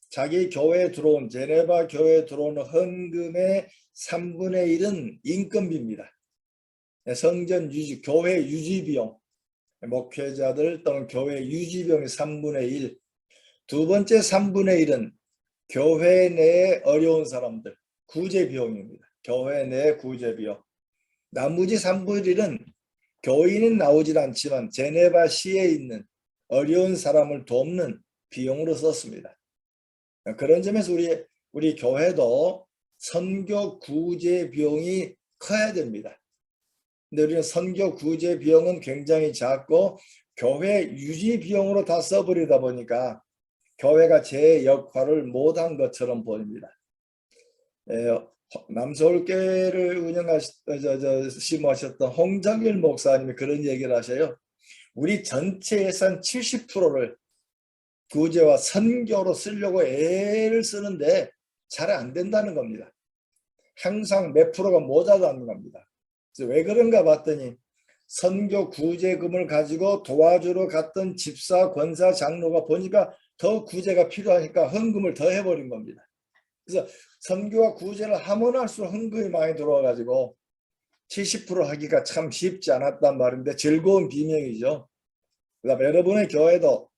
자기 교회에 들어온, 제네바 교회에 들어온 헌금의 3분의 1은 인건비입니다. 성전 유지, 교회 유지 비용, 목회자들 또는 교회 유지 비용의 3분의 1. 두 번째 3분의 1은 교회 내에 어려운 사람들, 구제 비용입니다. 교회 내 구제 비용. 나머지 3분의 1은 교인은 나오질 않지만 제네바 시에 있는 어려운 사람을 돕는 비용으로 썼습니다. 그런 점에서 우리 교회도 선교 구제 비용이 커야 됩니다. 근데 우리는 선교 구제 비용은 굉장히 작고 교회 유지 비용으로 다 써버리다 보니까 교회가 제 역할을 못한 것처럼 보입니다. 남서울교회를 심호하셨던 홍정일 목사님이 그런 얘기를 하셔요. 우리 전체 예산 70%를 구제와 선교로 쓰려고 애를 쓰는데 잘 안 된다는 겁니다. 항상 몇 프로가 모자라는 겁니다. 그래서 왜 그런가 봤더니 선교 구제금을 가지고 도와주러 갔던 집사, 권사, 장로가 보니까 더 구제가 필요하니까 헌금을 더 해버린 겁니다. 그래서 선교와 구제를 하면 할수록 헌금이 많이 들어와가지고 70% 하기가 참 쉽지 않았단 말인데 즐거운 비명이죠. 그다음에 여러분의 교회도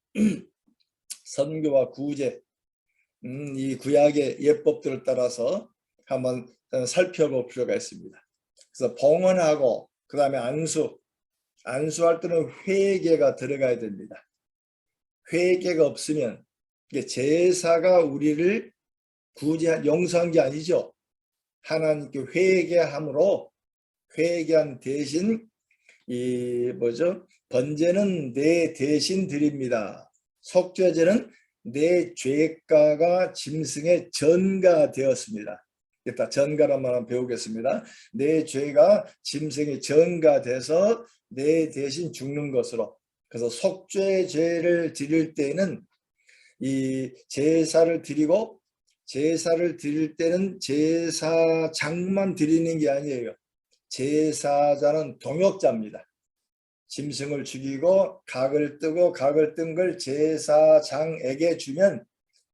선교와 구제, 이 구약의 예법들을 따라서 한번 살펴볼 필요가 있습니다. 그래서 봉헌하고 그 다음에 안수할 때는 회개가 들어가야 됩니다. 회개가 없으면 이게 제사가 우리를 구제한 용서한 게 아니죠. 하나님께 회개함으로 회개한 대신 번제는 내 대신 드립니다. 속죄제는 내 죄가가 짐승의 전가되었습니다. 일단 전가란 말 한번 배우겠습니다. 내 죄가 짐승의 전가돼서 내 대신 죽는 것으로. 그래서 속죄제를 드릴 때는 이 제사를 드릴 때는 제사장만 드리는 게 아니에요. 제사자는 동역자입니다. 짐승을 죽이고 각을 뜨고 각을 뜬 걸 제사장에게 주면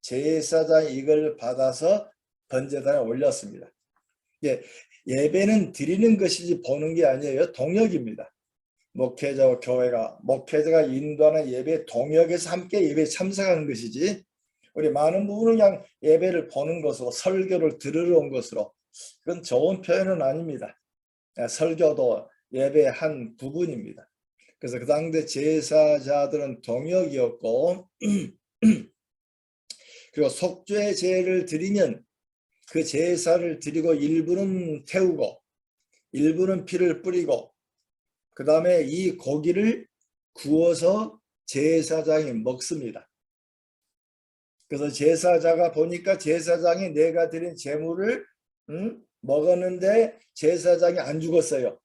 제사장이 이걸 받아서 번제단에 올렸습니다. 예배는 드리는 것이지 보는 게 아니에요. 동역입니다. 목회자와 목회자가 인도하는 예배 동역에서 함께 예배에 참석하는 것이지 우리 많은 부분은 그냥 예배를 보는 것으로 설교를 들으러 온 것으로 그건 좋은 표현은 아닙니다. 설교도 예배의 한 부분입니다. 그래서 그 당대 제사자들은 동역이었고 그리고 속죄제를 드리면 그 제사를 드리고 일부는 태우고 일부는 피를 뿌리고 그 다음에 이 고기를 구워서 제사장이 먹습니다. 그래서 제사자가 보니까 제사장이 내가 드린 제물을 먹었는데 제사장이 안 죽었어요.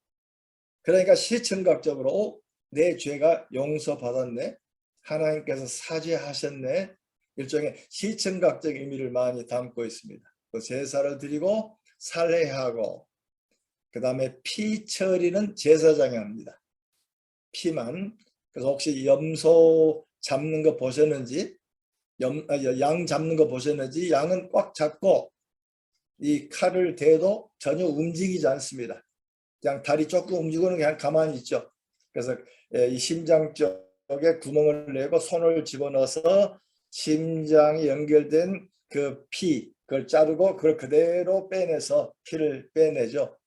그러니까 시청각적으로 내 죄가 용서받았네. 하나님께서 사죄하셨네. 일종의 시청각적 의미를 많이 담고 있습니다. 그 제사를 드리고 살해하고 그 다음에 피 처리는 제사장이 합니다. 피만. 그래서 혹시 염소 잡는 거 보셨는지 양 잡는 거 보셨는지 양은 꽉 잡고 이 칼을 대도 전혀 움직이지 않습니다. 그냥 다리 조금 움직이는 그냥 가만히 있죠. 그래서 이 심장 쪽에 구멍을 내고 손을 집어넣어서 심장이 연결된 그 피 그걸 자르고 그걸 그대로 빼내서 피를 빼내죠.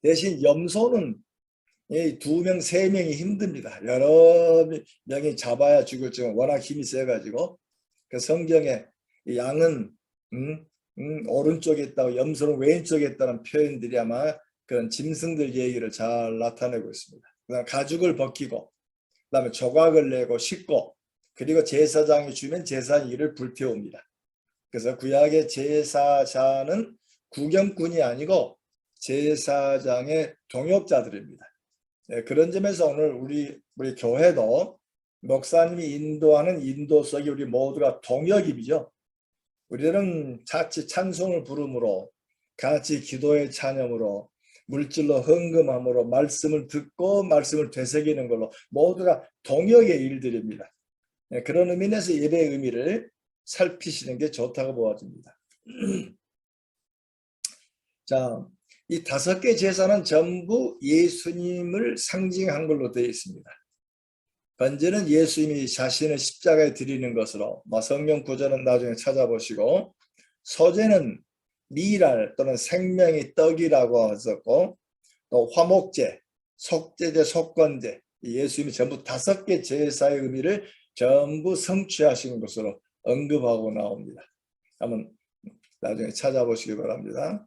대신 염소는 2명, 3명이 힘듭니다. 여러 명이 잡아야 죽을지만 워낙 힘이 세가지고 그 성경에 양은 오른쪽에 있다고 염소는 왼쪽에 있다는 표현들이 아마 그런 짐승들 얘기를 잘 나타내고 있습니다. 그다음 가죽을 벗기고 그다음에 조각을 내고 씻고 그리고 제사장이 주면 제사장 이를 불태웁니다. 그래서 구약의 제사자는 구경꾼이 아니고 제사장의 동역자들입니다. 그런 점에서 오늘 우리 교회도 목사님이 인도하는 인도석이 우리 모두가 동역입이죠. 우리는 같이 찬송을 부름으로 같이 기도의 찬양으로 물질로 헌금함으로 말씀을 듣고 말씀을 되새기는 걸로 모두가 동역의 일들입니다. 그런 의미에서 예배의 의미를 살피시는 게 좋다고 보아집니다. 자, 이 5개 제사는 전부 예수님을 상징한 걸로 되어 있습니다. 번제는 예수님이 자신을 십자가에 드리는 것으로, 성경 구절은 나중에 찾아보시고, 소제는 미랄 또는 생명의 떡이라고 했었고, 또 화목제, 속제제, 속건제, 예수님이 전부 5개 제사의 의미를 전부 성취하신 것으로 언급하고 나옵니다. 한번 나중에 찾아보시기 바랍니다.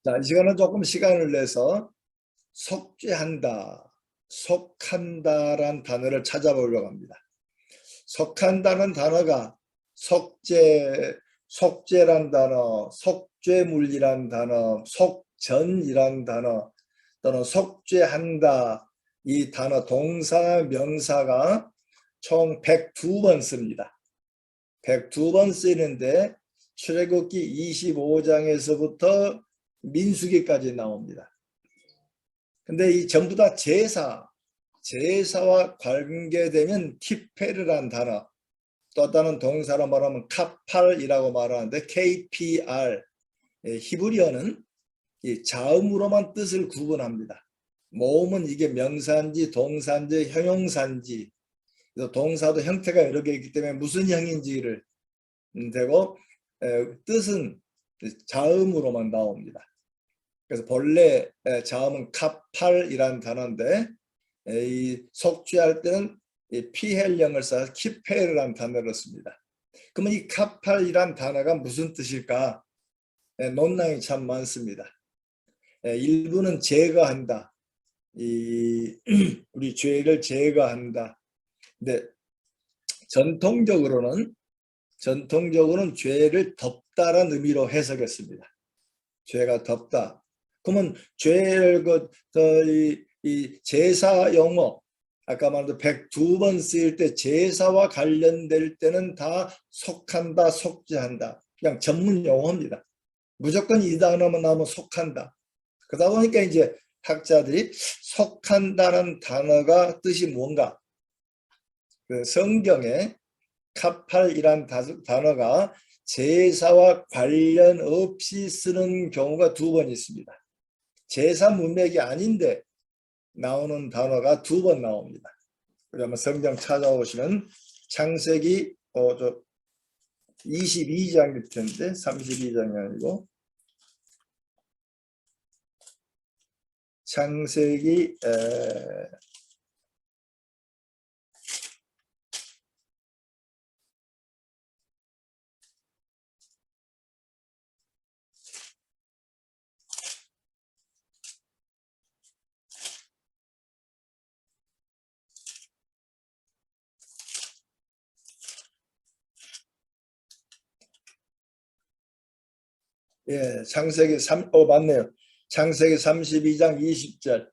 자, 이 시간은 조금 시간을 내서 속죄한다, 속한다란 단어를 찾아보려고 합니다. 속한다는 단어가 속죄란 단어, 속죄물이란 단어, 속전이란 단어, 또는 속죄한다, 이 단어 동사 명사가 총 102번 씁니다. 102번 쓰이는데 출애굽기 25장에서부터 민수기까지 나옵니다. 근데 이 전부 다 제사와 관계되면 키페르란 단어, 또 다른 동사로 말하면 카팔이라고 말하는데 KPR, 히브리어는 이 자음으로만 뜻을 구분합니다. 모음은 이게 명사인지 동사인지 형용사인지, 그래서 동사도 형태가 여러 개 있기 때문에 무슨 형인지를 되고, 뜻은 자음으로만 나옵니다. 그래서 본래 자음은 카팔이란 단어인데, 이 속죄할 때는 피헬령을 써서 키페르란 단어를 씁니다. 그러면 이 카팔이란 단어가 무슨 뜻일까? 논란이 참 많습니다. 일부는 제거한다, 우리 죄를 제거한다. 근데 전통적으로는 죄를 덮다라는 의미로 해석했습니다. 죄가 덮다. 그러면 죄를 이 제사 용어, 아까 말한 102번 쓰일 때 제사와 관련될 때는 다 속한다, 속죄한다, 그냥 전문 용어입니다. 무조건 이 단어만 나오면 속한다. 그러다 보니까 이제 학자들이 속한다는 단어가 뜻이 뭔가, 그 성경에 카팔이란 단어가 제사와 관련 없이 쓰는 경우가 2번 있습니다. 제사 문맥이 아닌데 나오는 단어가 2번 나옵니다. 그러면 성경 찾아오시면 창세기 22장일 텐데 32장이 아니고 창세기 창세기 맞네요. 창세기 32장 20절.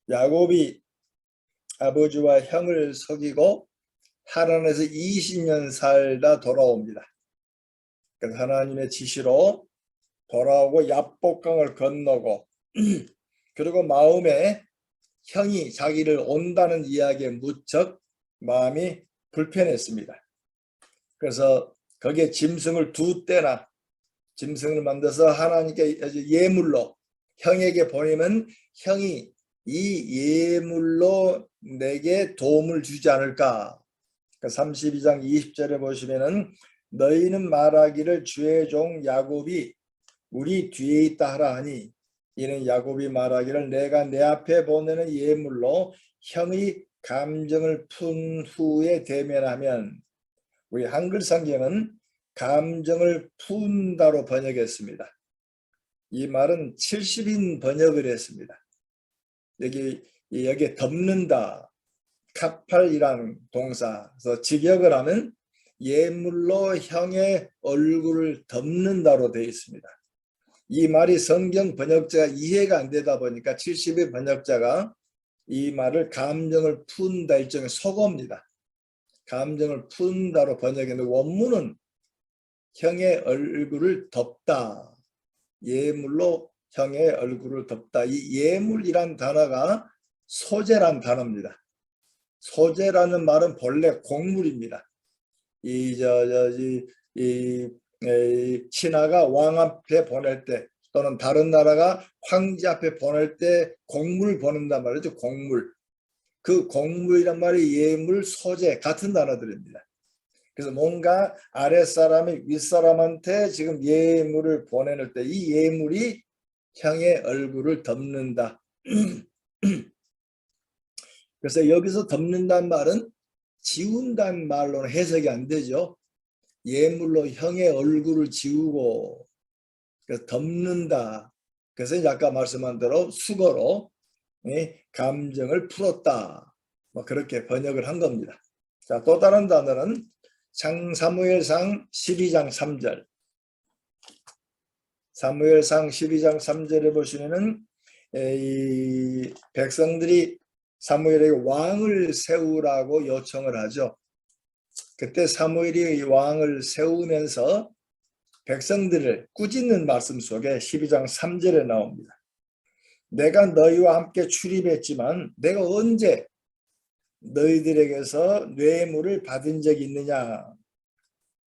야곱이 아버지와 형을 속이고 하란에서 20년 살다 돌아옵니다. 그래서 하나님의 지시로 돌아오고 야복강을 건너고 그리고 마음에 형이 자기를 온다는 이야기에 무척 마음이 불편했습니다. 그래서 거기에 짐승을 2떼나 짐승을 만들어서 하나님께 예물로 형에게 보내면 형이 이 예물로 내게 도움을 주지 않을까. 32장 20절에 보시면은 너희는 말하기를 주의 종 야곱이 우리 뒤에 있다 하라 하니 이는 야곱이 말하기를 내가 내 앞에 보내는 예물로 형의 감정을 푼 후에 대면하면, 우리 한글 성경은 감정을 푼다로 번역했습니다. 이 말은 70인 번역을 했습니다. 여기에 덮는다, 카팔이란 동사, 그래서 직역을 하면 예물로 형의 얼굴을 덮는다로 되어 있습니다. 이 말이 성경 번역자가 이해가 안 되다 보니까 70의 번역자가 이 말을 감정을 푼다, 일종의 속어입니다. 감정을 푼다로 번역했는데 원문은 형의 얼굴을 덮다, 예물로 형의 얼굴을 덮다. 이 예물이란 단어가 소제란 단어입니다. 소제라는 말은 본래 곡물입니다. 이 신하가 왕 앞에 보낼 때 또는 다른 나라가 황제 앞에 보낼 때 공물 보낸단 말이죠. 공물. 그 공물이란 말이 예물, 소재 같은 단어들입니다. 그래서 뭔가 아랫사람이 윗사람한테 지금 예물을 보내는 때 이 예물이 형의 얼굴을 덮는다. 그래서 여기서 덮는다는 말은 지운다는 말로는 해석이 안 되죠. 예물로 형의 얼굴을 지우고 그래서 덮는다. 그래서 아까 말씀한 대로 수거로 감정을 풀었다. 뭐 그렇게 번역을 한 겁니다. 자, 또 다른 단어는 사무엘상 12장 3절. 사무엘상 12장 3절에 보시면은 이 백성들이 사무엘에게 왕을 세우라고 요청을 하죠. 그때 사무엘이 왕을 세우면서 백성들을 꾸짖는 말씀 속에 12장 3절에 나옵니다. 내가 너희와 함께 출입했지만 내가 언제 너희들에게서 뇌물을 받은 적이 있느냐?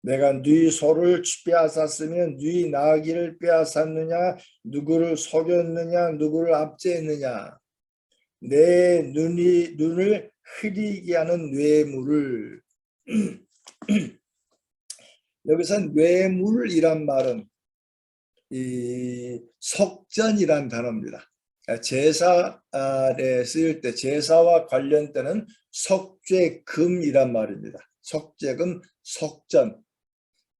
내가 네 소를 빼앗았으면 네 나귀를 빼앗았느냐? 누구를 속였느냐? 누구를 압제했느냐? 내 눈을 흐리게 하는 뇌물을 여기서 뇌물이란 말은 이 속전이란 단어입니다. 제사에 쓰일 때 제사와 관련되는 속죄금이란 말입니다. 속죄금, 속전.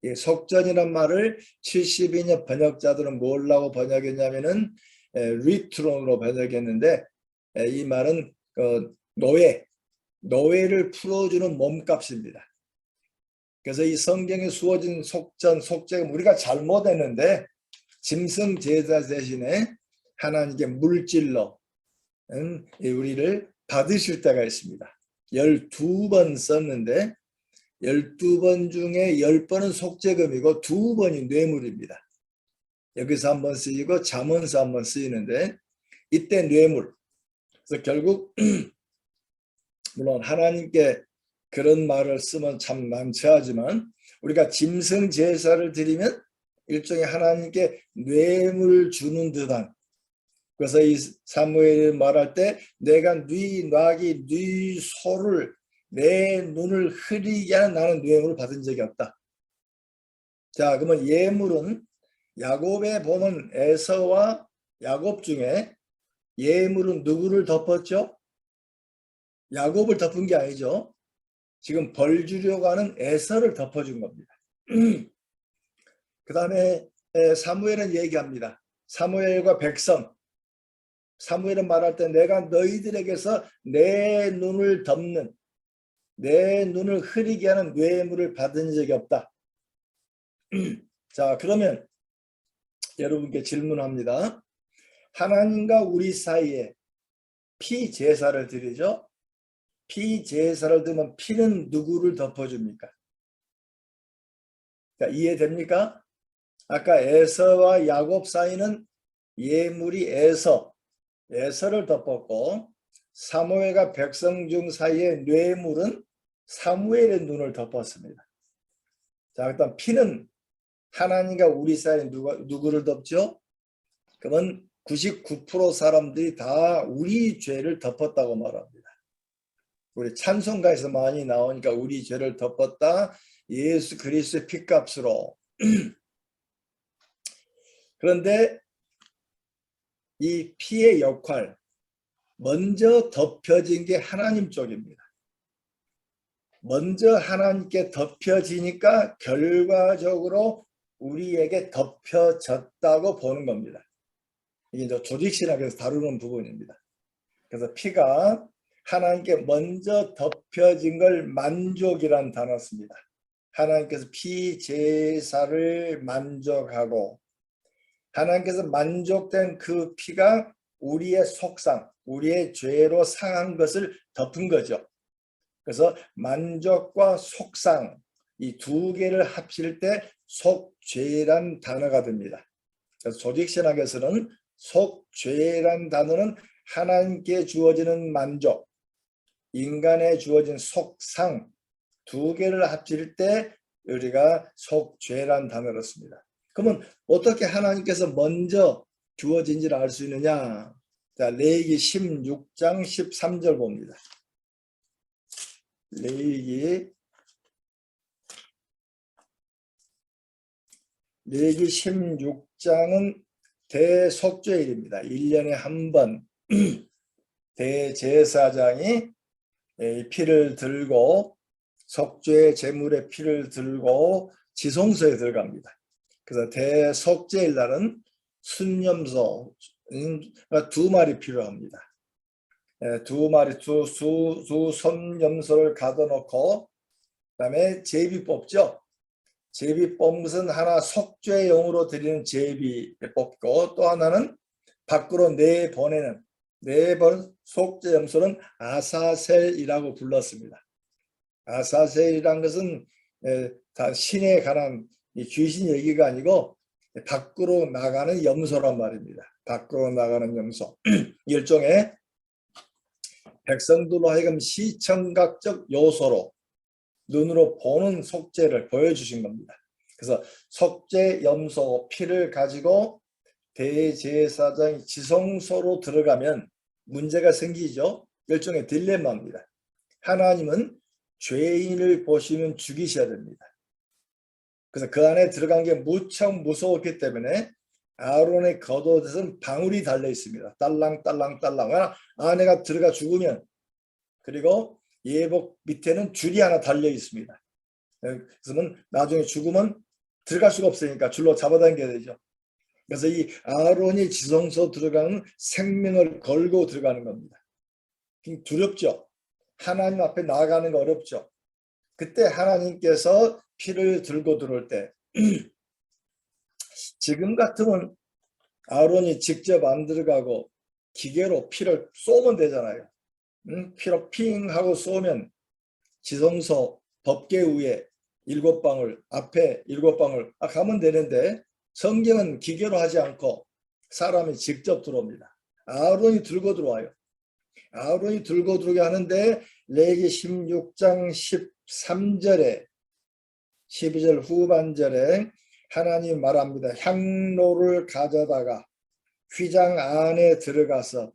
이 속전이란 말을 72년 번역자들은 뭐라고 번역했냐면은 리트론으로 번역했는데 이 말은 노예를 풀어주는 몸값입니다. 그래서 이 성경에 주어진 속전, 속죄금 우리가 잘못했는데 짐승 제사 대신에 하나님께 물질로 우리를 받으실 때가 있습니다. 12번 썼는데 12번 중에 10번은 속죄금이고 2번이 뇌물입니다. 여기서 한번 쓰이고 잠언서 한번 쓰이는데 이때 뇌물. 그래서 결국 물론 하나님께 그런 말을 쓰면 참 난처하지만 우리가 짐승 제사를 드리면 일종의 하나님께 뇌물을 주는 듯한 그래서 이 사무엘이 말할 때 내가 네 나귀 네 소를 내 눈을 흐리게 하는 나는 뇌물을 받은 적이 없다. 자 그러면 예물은 야곱에 보면 에서와 야곱 중에 예물은 누구를 덮었죠? 야곱을 덮은 게 아니죠. 지금 벌 주려고 하는 에서를 덮어준 겁니다. 그 다음에 사무엘은 얘기합니다. 사무엘과 백성. 사무엘은 말할 때 내가 너희들에게서 내 눈을 덮는 내 눈을 흐리게 하는 뇌물을 받은 적이 없다. 자 그러면 여러분께 질문합니다. 하나님과 우리 사이에 피제사를 드리죠. 피제사를 드리면 피는 누구를 덮어줍니까? 자, 이해됩니까? 아까 에서와 야곱 사이는 예물이 에서를 덮었고 사무엘과 백성 중 사이의 뇌물은 사무엘의 눈을 덮었습니다. 자, 일단 피는 하나님과 우리 사이에 누구를 덮죠? 그러면 99% 사람들이 다 우리 죄를 덮었다고 말합니다. 우리 찬송가에서 많이 나오니까 우리 죄를 덮었다. 예수 그리스도의 피값으로. 그런데 이 피의 역할, 먼저 덮여진 게 하나님 쪽입니다. 먼저 하나님께 덮여지니까 결과적으로 우리에게 덮여졌다고 보는 겁니다. 이게 이제 조직신학에서 다루는 부분입니다. 그래서 피가 하나님께 먼저 덮여진 걸 만족이란 단어 씁니다. 하나님께서 피제사를 만족하고 하나님께서 만족된 그 피가 우리의 속상, 우리의 죄로 상한 것을 덮은 거죠. 그래서 만족과 속상 이 두 개를 합칠 때 속죄란 단어가 됩니다. 그래서 조직신학에서는 속죄란 단어는 하나님께 주어지는 만족, 인간에 주어진 속상 두 개를 합칠 때 우리가 속죄란 단어를 씁니다. 그러면 어떻게 하나님께서 먼저 주어진지를 알 수 있느냐? 자, 레위기 16장 13절 봅니다. 레위기 16장은 대속죄일입니다. 1년에 한 번 대제사장이 피를 들고 속죄 제물의 피를 들고 지성소에 들어갑니다. 그래서 대속죄일 날은 순염소 두 마리 필요합니다. 두 마리 두 손염소를 가둬놓고 그다음에 제비 뽑죠. 제비 뽑은 것은 하나 속죄용으로 드리는 제비 뽑고 또 하나는 밖으로 내보내는 네번 속죄 염소는 아사셀이라고 불렀습니다. 아사셀이란 것은 다 신에 관한 귀신 얘기가 아니고 밖으로 나가는 염소란 말입니다. 밖으로 나가는 염소. 일종의 백성들로 하여금 시청각적 요소로 눈으로 보는 속죄를 보여주신 겁니다. 그래서 속죄 염소 피를 가지고 대제사장이 지성소로 들어가면 문제가 생기죠. 일종의 딜레마입니다. 하나님은 죄인을 보시면 죽이셔야 됩니다. 그래서 그 안에 들어간 게 무척 무서웠기 때문에 아론의 겉옷에는 방울이 달려 있습니다. 딸랑딸랑딸랑. 아내가 들어가 죽으면, 그리고 예복 밑에는 줄이 하나 달려 있습니다. 그래서 나중에 죽으면 들어갈 수가 없으니까 줄로 잡아당겨야 되죠. 그래서 이 아론이 지성소 들어가는 생명을 걸고 들어가는 겁니다. 두렵죠. 하나님 앞에 나아가는 거 어렵죠. 그때 하나님께서 피를 들고 들어올 때 지금 같으면 아론이 직접 안 들어가고 기계로 피를 쏘면 되잖아요. 피로 핑 하고 쏘면 지성소 법궤 위에 7방울, 앞에 7방울 가면 되는데 성경은 기계로 하지 않고 사람이 직접 들어옵니다. 아론이 들고 들어와요. 아론이 들고 들어오게 하는데 레위기 16장 13절에 12절 후반절에 하나님 말합니다. 향로를 가져다가 휘장 안에 들어가서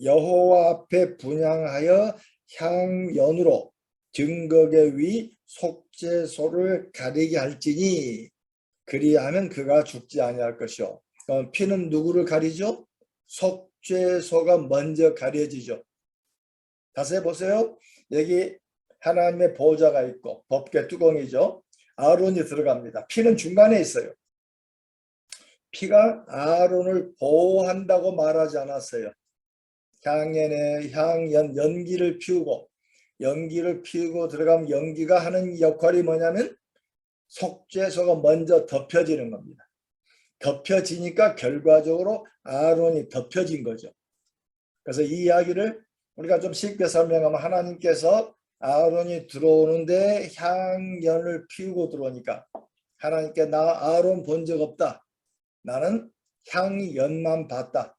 여호와 앞에 분향하여 향연으로 증거계 위 속죄소를 가리게 할지니 그리하면 그가 죽지 아니할 것이요. 피는 누구를 가리죠? 속죄소가 먼저 가려지죠. 다시 해보세요. 여기 하나님의 보좌가 있고 법궤 뚜껑이죠. 아론이 들어갑니다. 피는 중간에 있어요. 피가 아론을 보호한다고 말하지 않았어요. 연기를 피우고 들어가면 연기가 하는 역할이 뭐냐면 속죄소가 먼저 덮여지는 겁니다. 덮여지니까 결과적으로 아론이 덮여진 거죠. 그래서 이 이야기를 우리가 좀 쉽게 설명하면 하나님께서 아론이 들어오는데 향연을 피우고 들어오니까 하나님께 나 아론 본 적 없다. 나는 향연만 봤다.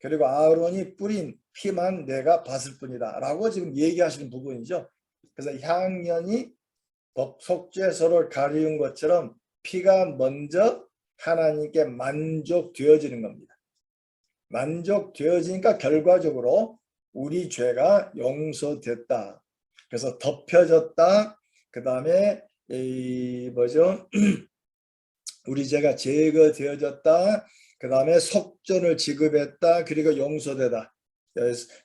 그리고 아론이 뿌린 피만 내가 봤을 뿐이다. 라고 지금 얘기하시는 부분이죠. 그래서 향연이 속죄소를 가리운 것처럼 피가 먼저 하나님께 만족되어지는 겁니다. 만족되어지니까 결과적으로 우리 죄가 용서됐다. 그래서 덮여졌다. 그 다음에 우리 죄가 제거되어졌다. 그 다음에 속전을 지급했다. 그리고 용서되다.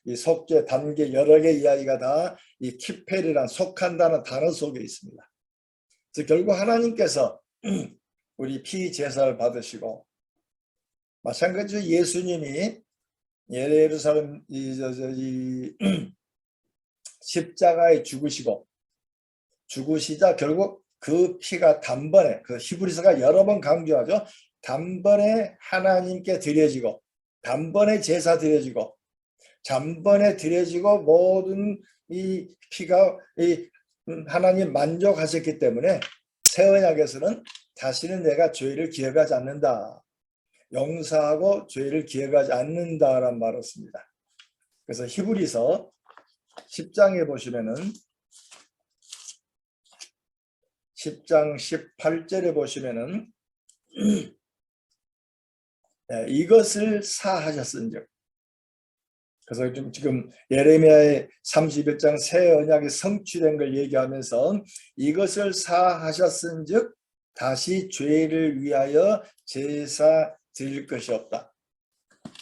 이 속죄 단계 여러 개 이야기가 다 이 키펠이란 속한다는 단어 속에 있습니다. 그래서 결국 하나님께서 우리 피 제사를 받으시고 마찬가지로 예수님이 예루살렘 십자가에 죽으시자 결국 그 피가 단번에, 그 히브리서가 여러 번 강조하죠. 단번에 하나님께 드려지고 단번에 제사 드려지고 단번에 드려지고 모든 이 피가 하나님 만족하셨기 때문에 새 언약에서는 다시는 내가 죄를 기억하지 않는다. 용서하고 죄를 기억하지 않는다라는 말을 씁니다. 그래서 히브리서 10장에 보시면은 10장 18절에 보시면은 이것을 사하셨은즉, 그래서 지금 예레미야의 31장 새 언약이 성취된 걸 얘기하면서 이것을 사하셨은즉 다시 죄를 위하여 제사 드릴 것이 없다.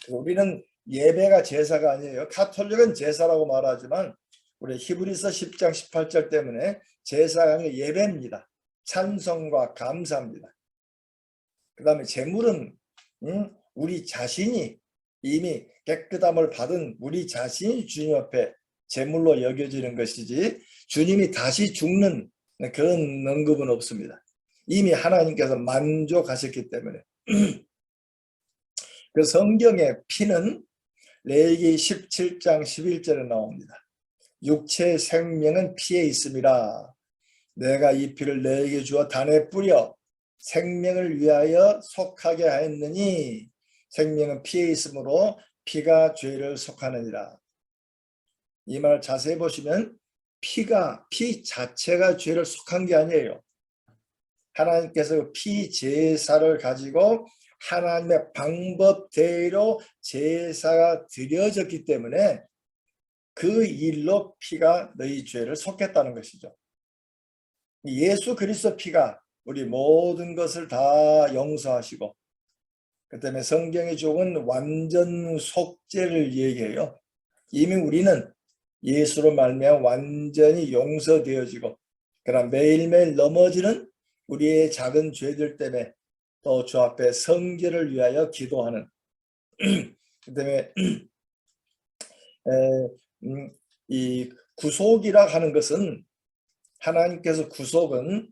우리는 예배가 제사가 아니에요. 가톨릭은 제사라고 말하지만 우리 히브리서 10장 18절 때문에 제사가 아니라 예배입니다. 찬송과 감사입니다. 그 다음에 제물은 우리 자신이 이미 깨끗함을 받은 우리 자신이 주님 앞에 제물로 여겨지는 것이지 주님이 다시 죽는 그런 언급은 없습니다. 이미 하나님께서 만족하셨기 때문에. 그 성경의 피는 레위기 17장 11절에 나옵니다. 육체의 생명은 피에 있음이라. 내가 이 피를 너에게 주어 단에 뿌려 생명을 위하여 속하게 하였느니 생명은 피에 있으므로 피가 죄를 속하느니라. 이 말 자세히 보시면 피 자체가 죄를 속한 게 아니에요. 하나님께서 피 제사를 가지고 하나님의 방법대로 제사가 드려졌기 때문에 그 일로 피가 너희 죄를 속했다는 것이죠. 예수 그리스도 피가 우리 모든 것을 다 용서하시고, 그 때문에 성경이 적은 완전 속죄를 얘기해요. 이미 우리는 예수로 말미암아 완전히 용서되어지고, 그러나 매일매일 넘어지는 우리의 작은 죄들 때문에 또 주 앞에 성결을 위하여 기도하는 그 때문에 이 구속이라 하는 것은 하나님께서 구속은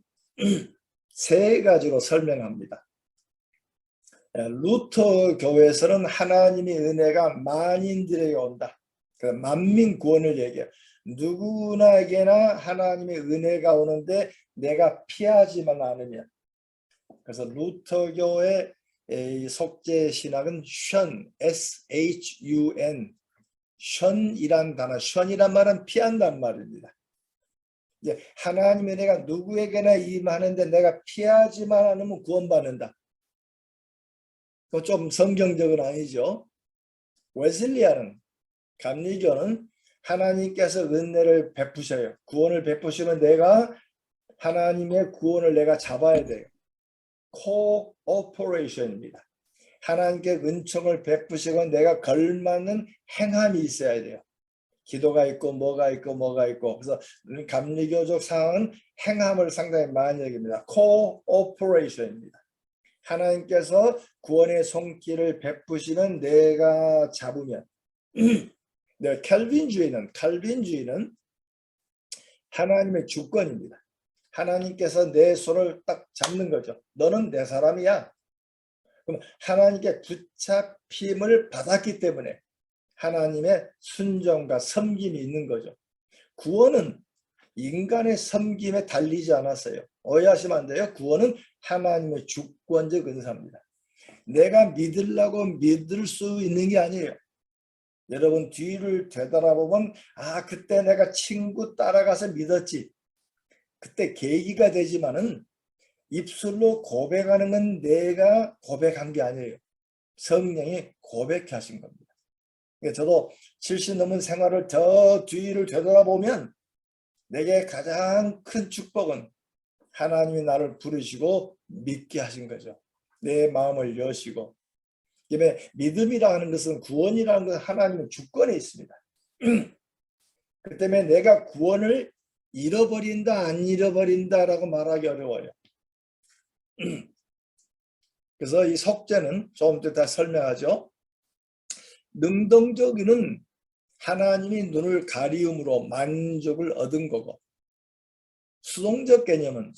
세 가지로 설명합니다. 루터 교회에서는 하나님의 은혜가 만인들에게 온다. 만민 구원을 얘기해요. 누구나에게나 하나님의 은혜가 오는데 내가 피하지만 않으면. 그래서 루터교의 속죄 신학은 션, S-H-U-N, 션이란 단어, 션이란 말은 피한다는 말입니다. 하나님의 은혜가 누구에게나 임하는데 내가 피하지만 않으면 구원받는다. 그거 좀 성경적은 아니죠. 웨슬리안은, 감리교는 하나님께서 은혜를 베푸셔요. 구원을 베푸시면 내가 하나님의 구원을 내가 잡아야 돼요. 코오퍼레이션입니다. 하나님께 은총을 베푸시고 내가 걸맞는 행함이 있어야 돼요. 기도가 있고 뭐가 있고 그래서 감리교적 상황은 행함을 상당히 많이 얘기합니다. 코오퍼레이션입니다. 하나님께서 구원의 손길을 베푸시면 내가 잡으면 칼빈주의는 하나님의 주권입니다. 하나님께서 내 손을 딱 잡는 거죠. 너는 내 사람이야. 그럼 하나님께 붙잡힘을 받았기 때문에 하나님의 순종과 섬김이 있는 거죠. 구원은 인간의 섬김에 달리지 않았어요. 오해하시면 안 돼요. 구원은 하나님의 주권적 은사입니다. 내가 믿으려고 믿을 수 있는 게 아니에요. 여러분 뒤를 되돌아보면 그때 내가 친구 따라가서 믿었지. 그때 계기가 되지만은 입술로 고백하는 건 내가 고백한 게 아니에요. 성령이 고백하신 겁니다. 저도 70 넘은 생활을 더 뒤를 되돌아보면 내게 가장 큰 축복은 하나님이 나를 부르시고 믿게 하신 거죠. 내 마음을 여시고. 믿음이라 하는 것은 구원이라는 것은 하나님의 주권에 있습니다. 그 때문에 내가 구원을 잃어버린다 안 잃어버린다라고 말하기 어려워요. 그래서 이 속죄는 조금 더 설명하죠. 능동적인 하나님이 눈을 가리움으로 만족을 얻은 거고, 수동적 개념은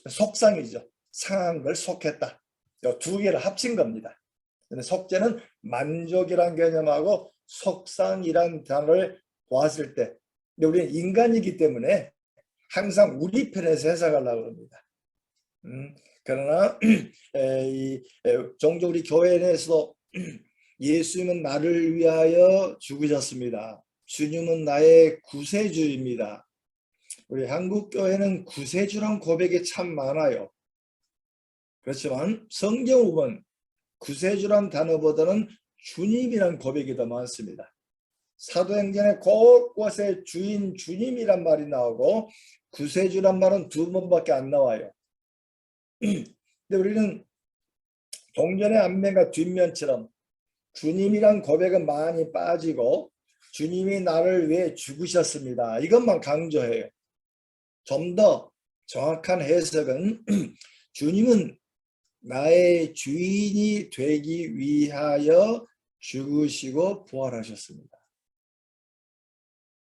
속상이죠. 상한 걸 속했다. 이 두 개를 합친 겁니다. 근데 속죄는 만족이란 개념하고 속상이란 단어를 보았을 때, 근데 우리는 인간이기 때문에 항상 우리 편에서 해석하려고 합니다. 그러나 종종 우리 교회 내에서도 예수님은 나를 위하여 죽으셨습니다. 주님은 나의 구세주입니다. 우리 한국 교회는 구세주란 고백이 참 많아요. 그렇지만 성경 보면 구세주란 단어보다는 주님이란 고백이 더 많습니다. 사도행전에 곳곳에 주인 주님이란 말이 나오고 구세주란 말은 2번밖에 안 나와요. 근데 우리는 동전의 앞면과 뒷면처럼 주님이란 고백은 많이 빠지고 주님이 나를 위해 죽으셨습니다. 이것만 강조해요. 좀 더 정확한 해석은 주님은 나의 주인이 되기 위하여 죽으시고 부활하셨습니다.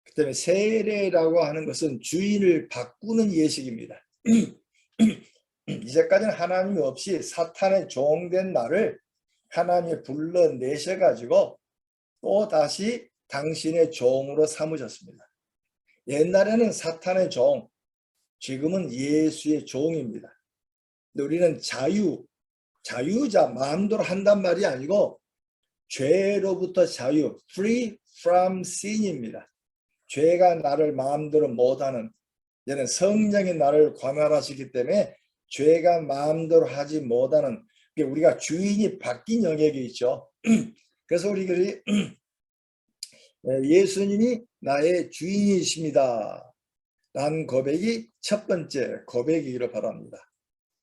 그 때문에 세례라고 하는 것은 주인을 바꾸는 예식입니다. 이제까지는 하나님이 없이 사탄의 종된 나를 하나님이 불러내셔가지고 또 다시 당신의 종으로 삼으셨습니다. 옛날에는 사탄의 종, 지금은 예수의 종입니다. 근데 우리는 자유자, 마음대로 한단 말이 아니고 죄로부터 자유, free from sin입니다. 죄가 나를 마음대로 못하는, 얘는 성령이 나를 관할하시기 때문에 죄가 마음대로 하지 못하는, 우리가 주인이 바뀐 영역이 있죠. 그래서 우리들이 예수님이 나의 주인이십니다 라는 고백이 첫 번째 고백이기를 바랍니다.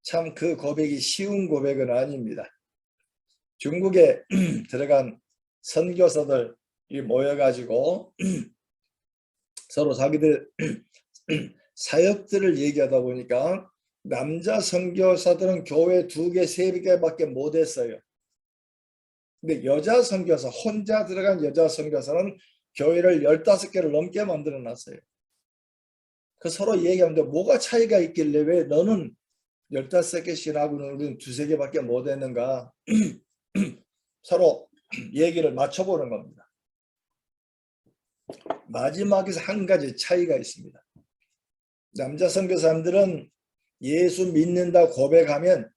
참 그 고백이 쉬운 고백은 아닙니다. 중국에 들어간 선교사들이 모여가지고 서로 자기들 사역들을 얘기하다 보니까 남자 선교사들은 교회 2개, 3개밖에 못했어요. 근데 여자 선교사, 혼자 들어간 여자 선교사는 교회를 15개를 넘게 만들어 놨어요. 그 서로 얘기하는데 뭐가 차이가 있길래 왜 너는 15개씩 하고는 우리는 2~3개밖에 못했는가? 서로 얘기를 맞춰보는 겁니다. 마지막에서 한 가지 차이가 있습니다. 남자 선교사님들은 예수 믿는다 고백하면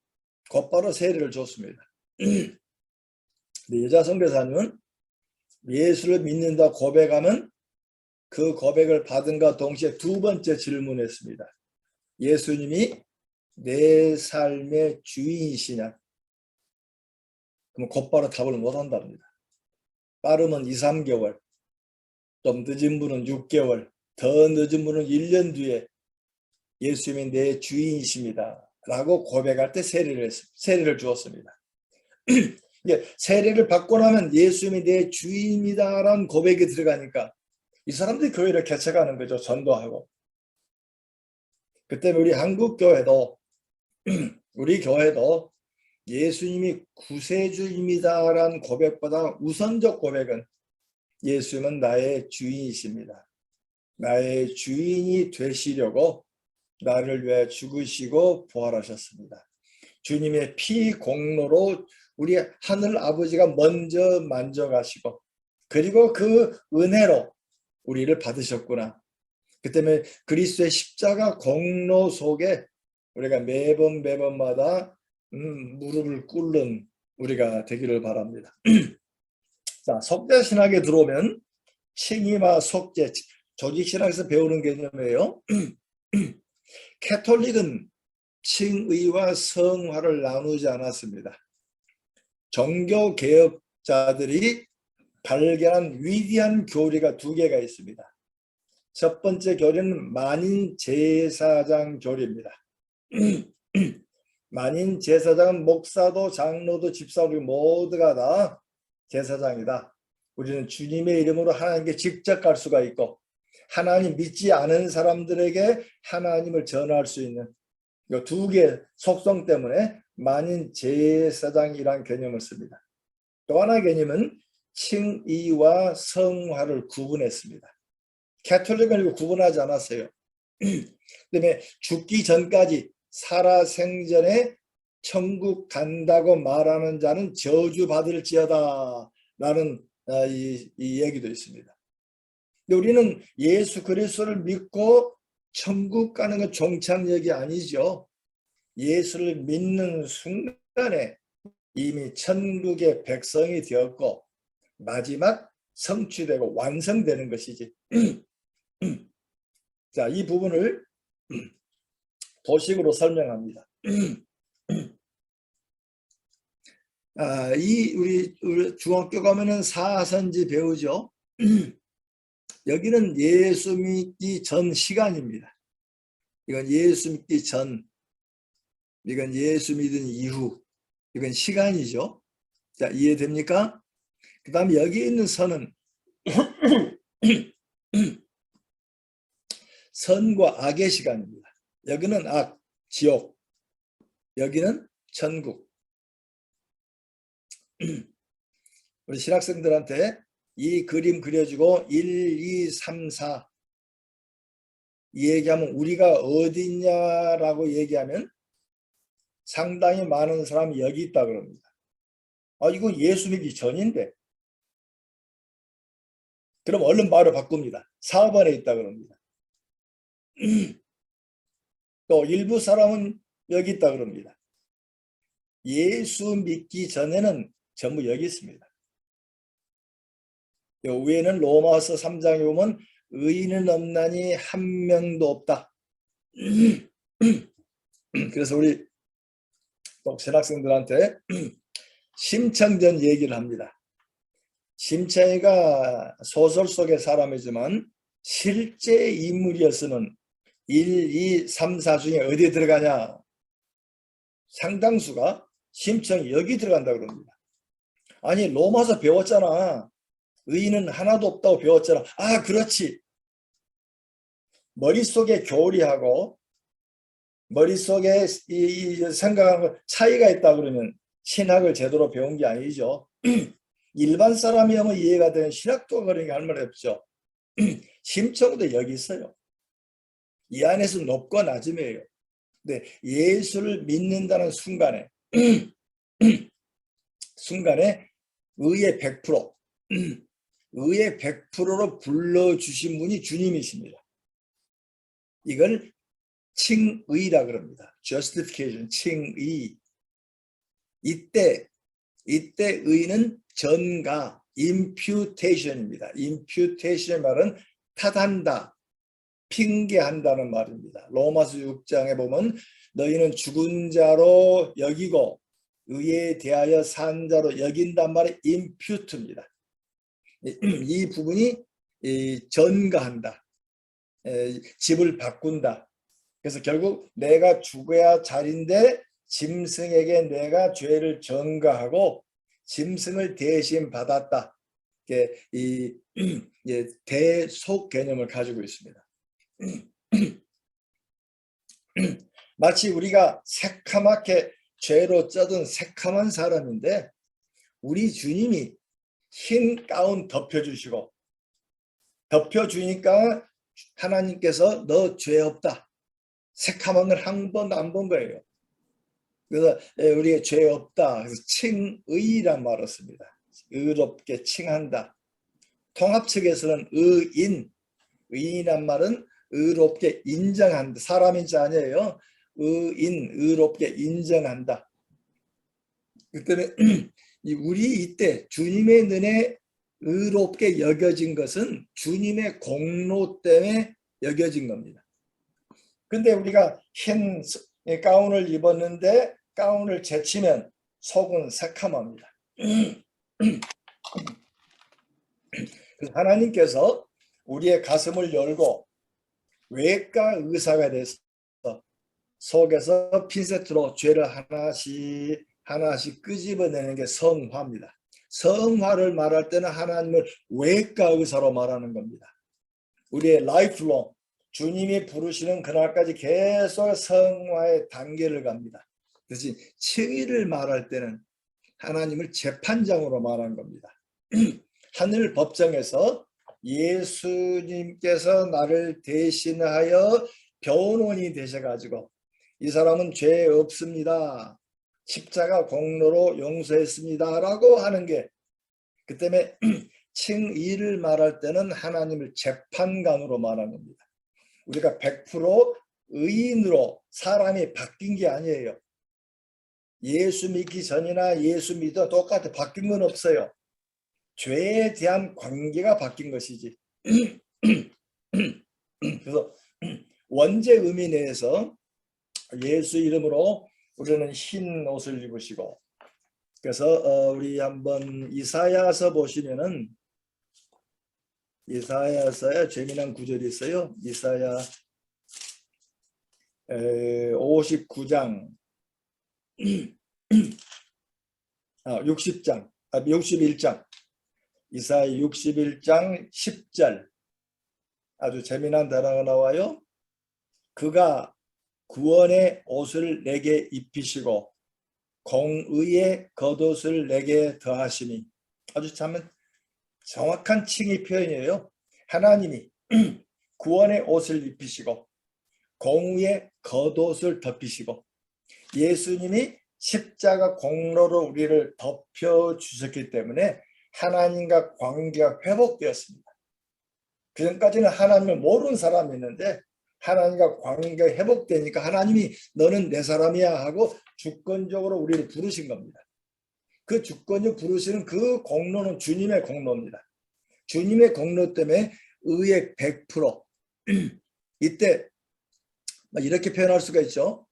곧바로 세례를 줬습니다. 근데 여자 선교사님은 예수를 믿는다 고백하면 그 고백을 받은과 동시에 2번째 질문했습니다. 예수님이 내 삶의 주인이시냐? 그럼 곧바로 답을 못한답니다. 빠르면 2~3개월, 좀 늦은 분은 6개월, 더 늦은 분은 1년 뒤에 예수님이 내 주인이십니다 라고 고백할 때 세례를 주었습니다. 세례를 받고 나면 예수님이 내 주인이다 라는 고백이 들어가니까 이 사람들이 교회를 개척하는 거죠. 전도하고. 그때 우리 한국 교회도 우리 교회도 예수님이 구세주입니다 라는 고백보다 우선적 고백은 예수님은 나의 주인이십니다. 나의 주인이 되시려고 나를 위해 죽으시고 부활하셨습니다. 주님의 피 공로로 우리 하늘 아버지가 먼저 만져가시고 그리고 그 은혜로 우리를 받으셨구나. 그 때문에 그리스도의 십자가 공로 속에 우리가 매번마다 무릎을 꿇는 우리가 되기를 바랍니다. 자, 속죄신학에 들어오면 칭의와 속죄, 조직신학에서 배우는 개념이에요. 캐톨릭은 칭의와 성화를 나누지 않았습니다. 종교개혁자들이 발견한 위대한 교리가 2개가 있습니다. 첫 번째 교리는 만인제사장 교리입니다. 만인제사장은 목사도 장로도 집사도 모두가 다 제사장이다. 우리는 주님의 이름으로 하나님께 직접 갈 수가 있고 하나님 믿지 않은 사람들에게 하나님을 전할 수 있는 이 2개 속성 때문에 만인제사장이란 개념을 씁니다. 또 하나 개념은 칭의와 성화를 구분했습니다. 캐톨릭은 이거 구분하지 않았어요. 그다음에 죽기 전까지 살아생전에 천국 간다고 말하는 자는 저주받을지어다 라는 이 얘기도 있습니다. 근데 우리는 예수 그리스도를 믿고 천국 가는 건 종착역이 아니죠. 예수를 믿는 순간에 이미 천국의 백성이 되었고 마지막 성취되고 완성되는 것이지. 자, 이 부분을 도식으로 설명합니다. 우리 중학교 가면은 사선지 배우죠. 여기는 예수 믿기 전 시간입니다. 이건 예수 믿기 전, 이건 예수 믿은 이후, 이건 시간이죠. 자, 이해됩니까? 그 다음에 여기 있는 선은 선과 악의 시간입니다. 여기는 악, 지옥, 여기는 천국. 우리 신학생들한테 이 그림 그려주고 1, 2, 3, 4 얘기하면 우리가 어디 있냐라고 얘기하면 상당히 많은 사람이 여기 있다 그럽니다. 아, 이거 예수 믿기 전인데. 그럼 얼른 말을 바꿉니다. 4번에 있다 그럽니다. 또 일부 사람은 여기 있다 그럽니다. 예수 믿기 전에는 전부 여기 있습니다. 요 위에는 로마서 3장에 보면 의인은 없나니 한 명도 없다. 그래서 우리 신학생들한테 심청전 얘기를 합니다. 심청이가 소설 속의 사람이지만 실제 인물이었으면 1, 2, 3, 4 중에 어디에 들어가냐? 상당수가 심청이 여기 들어간다 그럽니다. 아니, 로마서 배웠잖아. 의인은 하나도 없다고 배웠잖아. 아, 그렇지. 머릿속에 교리하고 머릿속에 생각하고 차이가 있다 그러면 신학을 제대로 배운 게 아니죠. 일반 사람이면 이해가 되는 신학도 그런 게 할 말 없죠. 심청도 여기 있어요. 이 안에서 높고 낮음이에요. 근데 예수를 믿는다는 순간에 의의 100% 의의 100%로 불러주신 분이 주님이십니다. 이걸 칭의라 그럽니다. justification, 칭의. 이때 의는 전가, imputation입니다. imputation 말은 탓한다, 핑계한다는 말입니다. 로마서 6장에 보면 너희는 죽은 자로 여기고 의에 대하여 산 자로 여긴단 말이 impute입니다. 이 부분이 전가한다, 집을 바꾼다. 그래서 결국 내가 죽어야 자리인데 짐승에게 내가 죄를 전가하고 짐승을 대신 받았다. 이 대속 개념을 가지고 있습니다. 마치 우리가 새카맣게 죄로 쩌든 새카만 사람인데 우리 주님이 흰 가운 덮여주시고 덮여주니까 하나님께서 너 죄 없다. 새카만 걸 한 번도 안 본 거예요. 그래서 우리가 죄 없다. 그래서 칭의란 말을 씁니다. 의롭게 칭한다. 통합 측에서는 의인이란 말은 의롭게 인정한다. 사람인지 아니에요. 의롭게 인정한다. 그 때문에 우리 이때 주님의 눈에 의롭게 여겨진 것은 주님의 공로 때문에 여겨진 겁니다. 근데 우리가 흰 가운을 입었는데 가운을 제치면 속은 새카맣니다. 하나님께서 우리의 가슴을 열고 외과 의사가 돼서 속에서 핀셋으로 죄를 하나씩 끄집어내는 게 성화입니다. 성화를 말할 때는 하나님을 외과 의사로 말하는 겁니다. 우리의 라이프롱 주님이 부르시는 그날까지 계속 성화의 단계를 갑니다. 대신 칭의를 말할 때는 하나님을 재판장으로 말한 겁니다. 하늘 법정에서 예수님께서 나를 대신하여 변호인이 되셔가지고 이 사람은 죄 없습니다. 십자가 공로로 용서했습니다. 라고 하는 게 그 때문에 칭의를 말할 때는 하나님을 재판관으로 말하는 겁니다. 우리가 100% 의인으로 사람이 바뀐 게 아니에요. 예수 믿기 전이나 예수 믿어 똑같아. 바뀐 건 없어요. 죄에 대한 관계가 바뀐 것이지. 그래서 원제 의미 내에서 예수 이름으로 우리는 흰 옷을 입으시고, 그래서 우리 한번 이사야서 보시면은, 이사야서에 재미난 구절이 있어요. 이사야 59장 61장 이사야 61장 10절 아주 재미난 단어가 나와요. 그가 구원의 옷을 내게 입히시고 공의의 겉옷을 내게 더하시니, 아주 참 정확한 칭의 표현이에요. 하나님이 구원의 옷을 입히시고 공의의 겉옷을 덮이시고 예수님이 십자가 공로로 우리를 덮여주셨기 때문에 하나님과 관계가 회복되었습니다. 그전까지는 하나님을 모르는 사람이었는데 하나님과 관계가 회복되니까 하나님이 너는 내 사람이야 하고 주권적으로 우리를 부르신 겁니다. 그 주권적으로 부르시는 그 공로는 주님의 공로입니다. 주님의 공로 때문에 의의 100% 이때 이렇게 표현할 수가 있죠.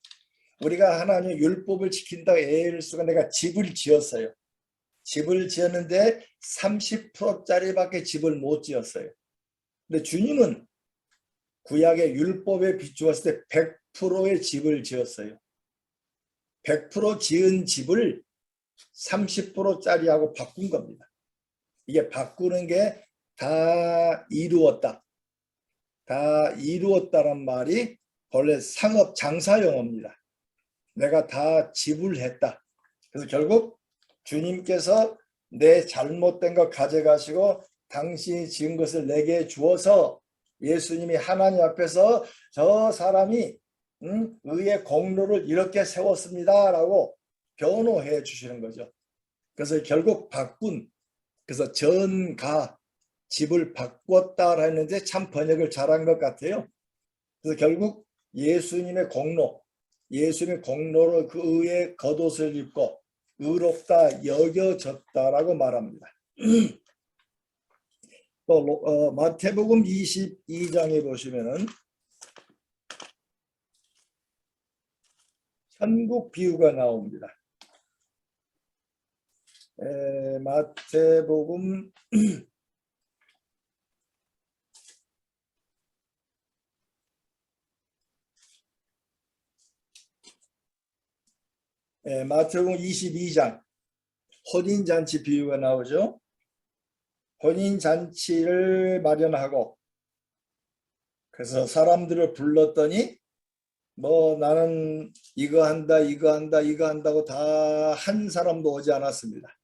우리가 하나님의 율법을 지킨다고 애를 쓰고 내가 집을 지었어요. 집을 지었는데 30%짜리밖에 집을 못 지었어요. 근데 주님은 구약의 율법에 비추었을 때 100%의 집을 지었어요. 100% 지은 집을 30%짜리하고 바꾼 겁니다. 이게 바꾸는 게 다 이루었다. 다 이루었다란 말이 원래 상업 장사 용어입니다. 내가 다 지불했다. 그래서 결국 주님께서 내 잘못된 것 가져가시고 당신이 지은 것을 내게 주어서 예수님이 하나님 앞에서 저 사람이 의의 공로를 이렇게 세웠습니다 라고 변호해 주시는 거죠. 그래서 결국 바꾼, 그래서 전가 집을 바꿨다 했는데 참 번역을 잘한 것 같아요. 그래서 결국 예수님의 공로, 예수님의 공로로 그 의의 겉옷을 입고 의롭다 여겨졌다라고 말합니다. 또 마태복음 22장에 보시면은 천국 비유가 나옵니다. 마태복음 마태복음 22장 혼인잔치 비유가 나오죠. 혼인잔치를 마련하고 그래서 사람들을 불렀더니 뭐 나는 이거 한다 이거 한다 이거 한다고 다 한 사람도 오지 않았습니다.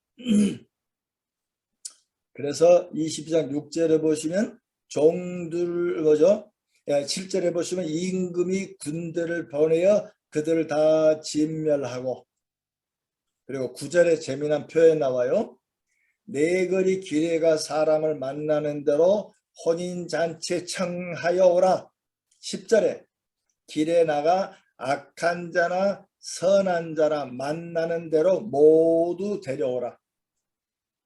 그래서 22장 6절에 보시면 종들 뭐죠? 7절에 보시면 임금이 군대를 보내어 그들을 다 진멸하고, 그리고 9절에 재미난 표현 나와요. 네거리 길에 가 사람을 만나는 대로 혼인잔치에 청하여 오라. 10절에 길에 나가 악한 자나 선한 자나 만나는 대로 모두 데려오라.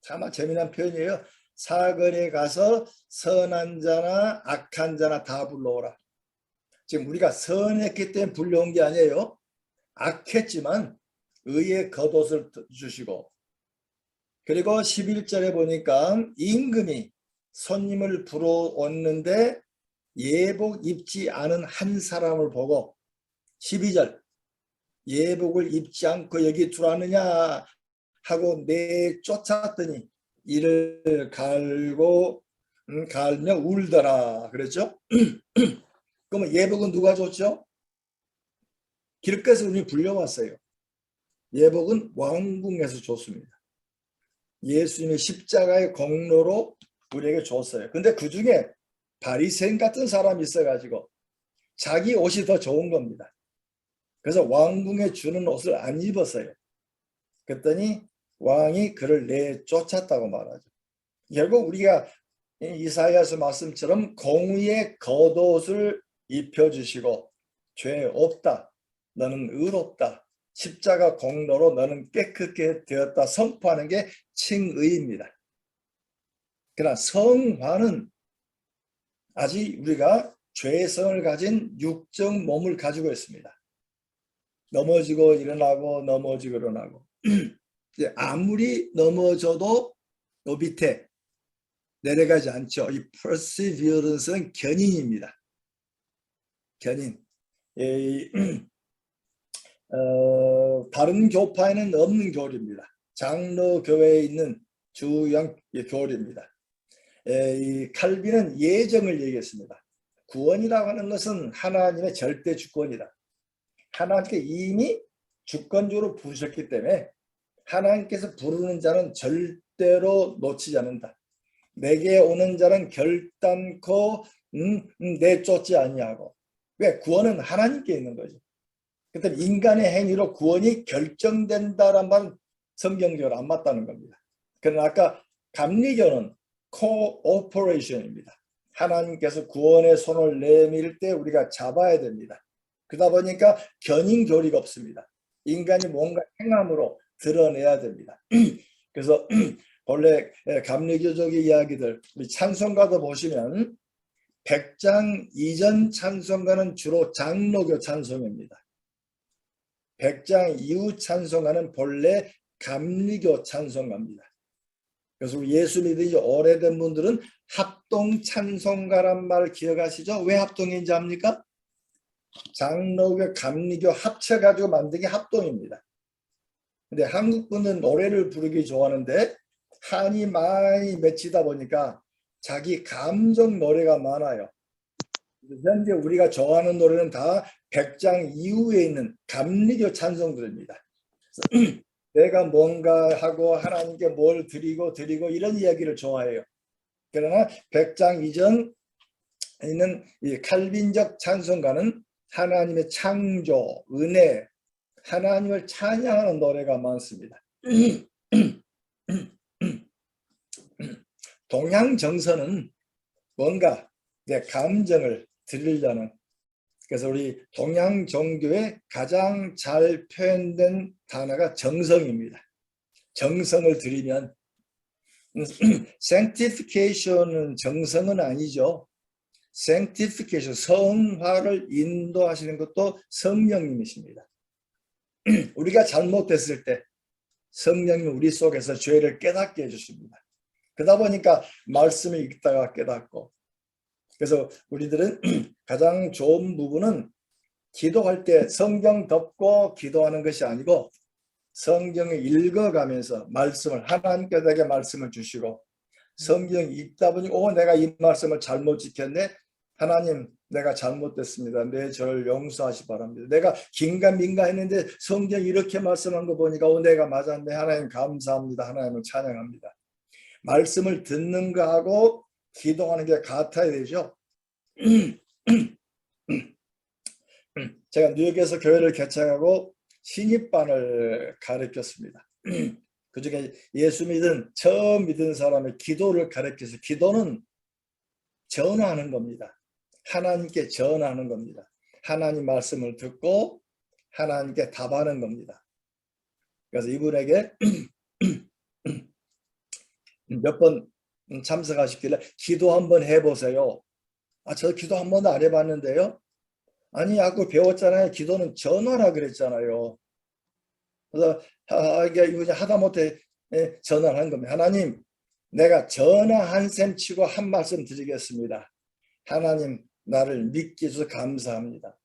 참 재미난 표현이에요. 사거리에 가서 선한 자나 악한 자나 다 불러오라. 지금 우리가 선했기 때문에 불러온 게 아니에요. 악했지만 의의 겉옷을 주시고, 그리고 11절에 보니까 임금이 손님을 불러왔는데 예복 입지 않은 한 사람을 보고 12절 예복을 입지 않고 여기 들어왔느냐 하고 내쫓았더니 이를 갈며 울더라 그랬죠. 그러면 예복은 누가 줬죠? 길가에서 우리 불려왔어요. 예복은 왕궁에서 줬습니다. 예수님의 십자가의 공로로 우리에게 줬어요. 근데 그 중에 바리새인 같은 사람이 있어가지고 자기 옷이 더 좋은 겁니다. 그래서 왕궁에 주는 옷을 안 입었어요. 그랬더니 왕이 그를 내쫓았다고 말하죠. 결국 우리가 이사야서 말씀처럼 공의의 겉옷을 입혀주시고 죄 없다, 너는 의롭다, 십자가 공로로 너는 깨끗게 되었다 선포하는 게 칭의입니다. 그러나 성화는 아직 우리가 죄성을 가진 육적 몸을 가지고 있습니다. 넘어지고 일어나고 넘어지고 일어나고 이제 아무리 넘어져도 요 밑에 내려가지 않죠. 이 perseverance는 견인입니다. 견인. 다른 교파에는 없는 교리입니다. 장로교회에 있는 주요 교리입니다. 이 칼빈은 예정을 얘기했습니다. 구원이라고 하는 것은 하나님의 절대 주권이다. 하나님께 이미 주권적으로 부르셨기 때문에 하나님께서 부르는 자는 절대로 놓치지 않는다. 내게 오는 자는 결단코 내쫓지 아니하고. 왜? 구원은 하나님께 있는 거죠. 그때 인간의 행위로 구원이 결정된다란 말은 성경적으로 안 맞다는 겁니다. 그러나 아까 감리교는 코오퍼레이션입니다. 하나님께서 구원의 손을 내밀 때 우리가 잡아야 됩니다. 그러다 보니까 견인 교리가 없습니다. 인간이 뭔가 행함으로 드러내야 됩니다. 그래서 본래 감리교적의 이야기들, 우리 찬송가도 보시면 백장 이전 찬송가는 주로 장로교 찬송입니다. 백장 이후 찬송가는 본래 감리교 찬송가입니다. 그래서 예수 믿으니 오래된 분들은 합동 찬송가란 말 기억하시죠? 왜 합동인지 압니까? 장로교, 감리교 합쳐가지고 만든 게 합동입니다. 근데 한국 분은 노래를 부르기 좋아하는데 한이 많이 맺히다 보니까 자기 감정 노래가 많아요. 현재 우리가 좋아하는 노래는 다 백장 이후에 있는 감리교 찬송들입니다. 내가 뭔가 하고 하나님께 뭘 드리고 이런 이야기를 좋아해요. 그러나 백장 이전 있는 이 칼빈적 찬송가는 하나님의 창조, 은혜, 하나님을 찬양하는 노래가 많습니다. 동양 정서는 뭔가 내 감정을 드리려는, 그래서 우리 동양 종교의 가장 잘 표현된 단어가 정성입니다. 정성을 드리면 sanctification은 정성은 아니죠. sanctification, 성화를 인도하시는 것도 성령님이십니다. 우리가 잘못됐을 때 성령님 우리 속에서 죄를 깨닫게 해주십니다. 그러다 보니까 말씀을 읽다가 깨닫고, 그래서 우리들은 가장 좋은 부분은 기도할 때 성경 덮고 기도하는 것이 아니고 성경을 읽어가면서 말씀을, 하나님께서 말씀을 주시고 성경 읽다 보니 내가 이 말씀을 잘못 지켰네. 하나님, 내가 잘못됐습니다. 내 저를 용서하시 바랍니다. 내가 긴가민가 했는데 성경 이렇게 말씀한 거 보니까 내가 맞았네. 하나님 감사합니다. 하나님을 찬양합니다. 말씀을 듣는 거하고 기도하는 게 같아야 되죠. 제가 뉴욕에서 교회를 개척하고 신입반을 가르쳤습니다. 그중에 예수 믿은 처음 믿은 사람의 기도를 가르쳐서, 기도는 전하는 겁니다. 하나님께 전하는 겁니다. 하나님 말씀을 듣고 하나님께 답하는 겁니다. 그래서 이분에게 몇 번 참석하셨길래 기도 한번 해보세요. 저 기도 한 번도 안 해봤는데요. 아니, 아까 배웠잖아요. 기도는 전하라 그랬잖아요. 그래서 이거 하다못해 전화를 한 겁니다. 하나님, 내가 전화 한 셈 치고 한 말씀 드리겠습니다. 하나님, 나를 믿게 해주셔서 감사합니다.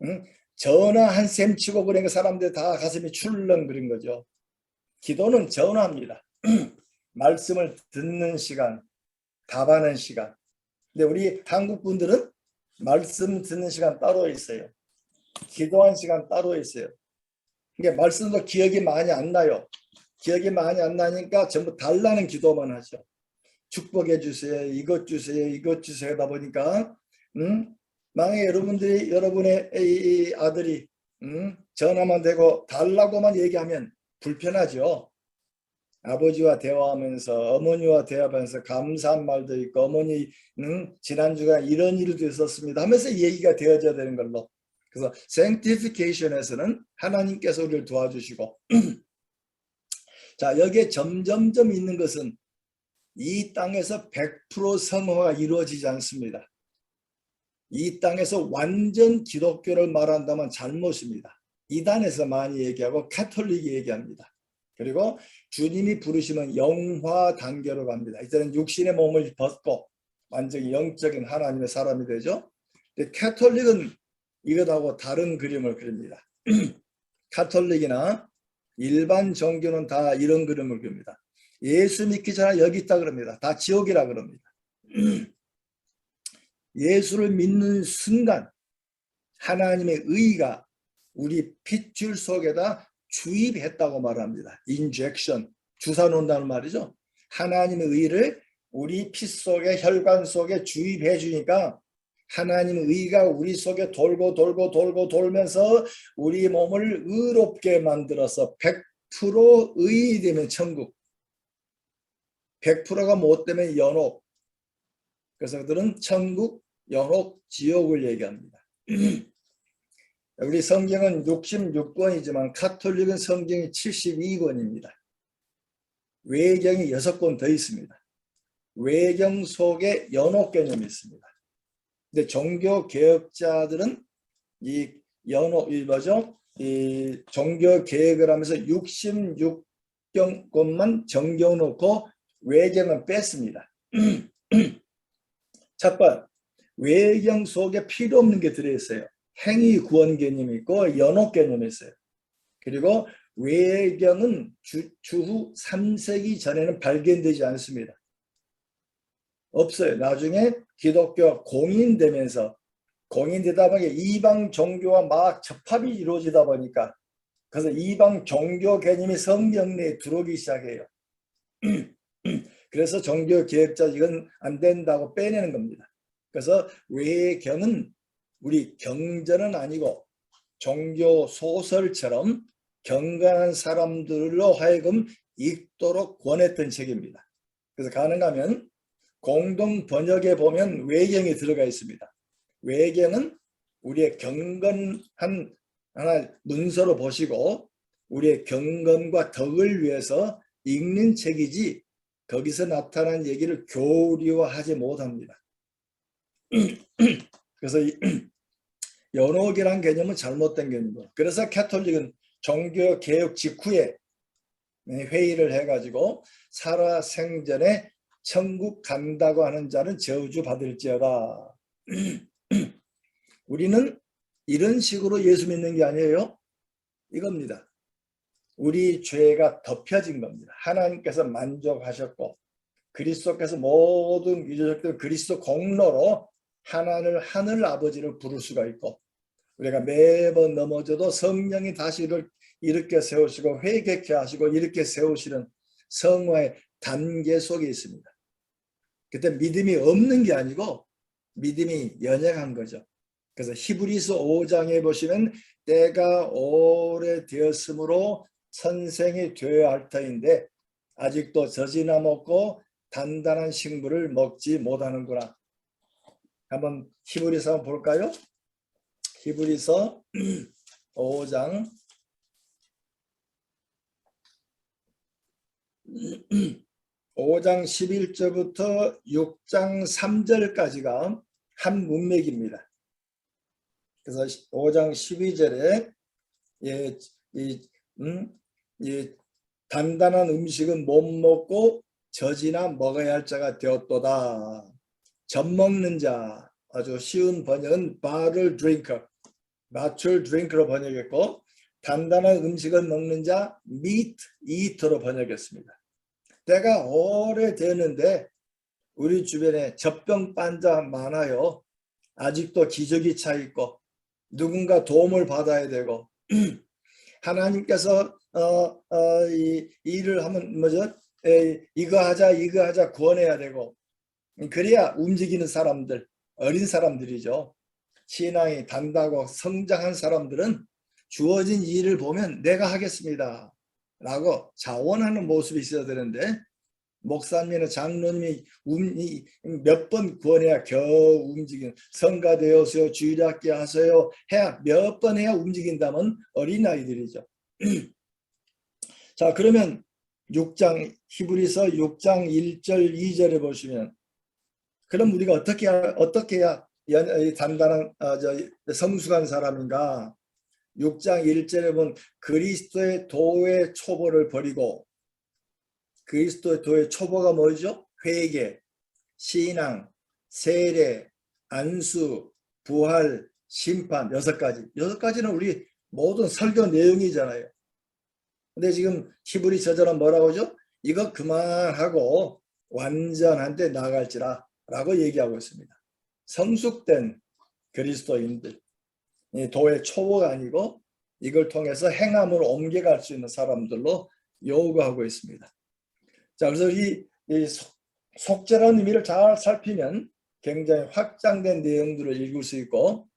응? 전화 한 셈 치고 그러니까 사람들 다 가슴이 출렁거린 거죠. 기도는 전화입니다. 말씀을 듣는 시간, 답하는 시간. 근데 우리 한국 분들은 말씀 듣는 시간 따로 있어요. 기도하는 시간 따로 있어요. 이게 말씀도 기억이 많이 안 나요. 기억이 많이 안 나니까 전부 달라는 기도만 하죠. 축복해 주세요. 이것 주세요. 이것 주세요. 하다 보니까 만약에 여러분의 이 아들이 전화만 대고 달라고만 얘기하면 불편하죠. 아버지와 대화하면서, 어머니와 대화하면서 감사한 말도 있고, 어머니 지난주가 이런 일도 있었습니다 하면서 얘기가 되어져야 되는 걸로. 그래서 sanctification에서는 하나님께서 우리를 도와주시고 자, 여기에 점점점 있는 것은 이 땅에서 100% 성화가 이루어지지 않습니다. 이 땅에서 완전 기독교를 말한다면 잘못입니다. 이단에서 많이 얘기하고 카톨릭이 얘기합니다. 그리고 주님이 부르시면 영화 단계로 갑니다. 이제는 육신의 몸을 벗고 완전히 영적인 하나님의 사람이 되죠. 근데 카톨릭은 이것하고 다른 그림을 그립니다. 카톨릭이나 일반 종교는 다 이런 그림을 그립니다. 예수 믿기 전에 여기 있다 그럽니다. 다 지옥이라 그럽니다. 예수를 믿는 순간 하나님의 의가 우리 핏줄 속에다 주입했다고 말합니다. 인젝션, 주사 놓는다는 말이죠. 하나님의 의를 우리 피 속에 혈관 속에 주입해 주니까 하나님의 의가 우리 속에 돌고 돌면서 우리 몸을 의롭게 만들어서 100% 의이 되면 천국, 100%가 못 되면 연옥. 그래서 그들은 천국, 연옥, 지옥을 얘기합니다. 우리 성경은 66권이지만 카톨릭은 성경이 72권입니다. 외경이 6권 더 있습니다. 외경 속에 연옥 개념이 있습니다. 근데 종교 개혁자들은 이 연옥, 이 종교 개혁을 하면서 66권만 정겨놓고 외경은 뺐습니다. 첫 번, 외경 속에 필요 없는 게 들어있어요. 행위 구원 개념이 있고 연옥 개념이 있어요. 그리고 외경은 주후 3세기 전에는 발견되지 않습니다. 없어요. 나중에 기독교 공인되면서 공인되다 보니까 이방 종교와 막 접합이 이루어지다 보니까 그래서 이방 종교 개념이 성경 내에 들어오기 시작해요. 그래서 종교 개혁자 이건 안 된다고 빼내는 겁니다. 그래서 외경은 우리 경전은 아니고 종교 소설처럼 경건한 사람들로 하여금 읽도록 권했던 책입니다. 그래서 가능하면 공동 번역에 보면 외경이 들어가 있습니다. 외경은 우리의 경건한 하나 문서로 보시고 우리의 경건과 덕을 위해서 읽는 책이지 거기서 나타난 얘기를 교리화하지 못합니다. 그래서 연옥이란 개념은 잘못된 개념이고 그래서 카톨릭은 종교 개혁 직후에 회의를 해가지고 살아생전에 천국 간다고 하는 자는 저주 받을지어다. 우리는 이런 식으로 예수 믿는 게 아니에요. 이겁니다. 우리 죄가 덮여진 겁니다. 하나님께서 만족하셨고 그리스도께서 모든 유저족들 그리스도 공로로 하늘 아버지를 부를 수가 있고 우리가 매번 넘어져도 성령이 다시 일으켜 세우시고 회개케 하시고 일으켜 세우시는 성화의 단계 속에 있습니다. 그때 믿음이 없는 게 아니고 믿음이 연약한 거죠. 그래서 히브리서 5장에 보시면 때가 오래되었으므로 선생이 되어야 할 터인데 아직도 젖이나 먹고 단단한 식물을 먹지 못하는구나. 한번 히브리서 한번 볼까요? 히브리서 5장 5장 11절부터 6장 3절까지가 한 문맥입니다. 그래서 5장 12절에 단단한 음식은 못 먹고 젖이나 먹어야 할 자가 되었도다. 젖 먹는 자, 아주 쉬운 번역은 bottle drinker, mature drinker로 번역했고 단단한 음식을 먹는 자 meat eater로 번역했습니다. 때가 오래되었는데 우리 주변에 젖병 환자 많아요. 아직도 기저귀 차 있고 누군가 도움을 받아야 되고 하나님께서 이 일을 하면 뭐죠? 이거 하자 구원해야 되고 그래야 움직이는 사람들, 어린 사람들이죠. 신앙이 단다고 성장한 사람들은 주어진 일을 보면 내가 하겠습니다 라고 자원하는 모습이 있어야 되는데 목사님이나 장로님이 몇 번 구원해야 겨우 움직이는 성가되어서요 주일학교 하세요 해야 몇 번 해야 움직인다면 어린아이들이죠. 자 그러면 6장 히브리서 6장 1절 2절에 보시면 그럼 우리가 어떻게 해야 이 단단한 성숙한 사람인가? 6장 1절에 보면 그리스도의 도의 초보를 버리고, 그리스도의 도의 초보가 뭐죠? 회개, 신앙, 세례, 안수, 부활, 심판, 6가지. 6가지는 우리 모든 설교 내용이잖아요. 근데 지금 히브리 저자는 뭐라고 하죠? 이거 그만하고 완전한 데 나아갈지라 라고 얘기하고 있습니다. 성숙된 그리스도인들, 도의 초보가 아니고 이걸 통해서 행함으로 옮겨갈 수 있는 사람들로 요구하고 있습니다. 자, 그래서 이 속죄라는 의미를 잘 살피면 굉장히 확장된 내용들을 읽을 수 있고,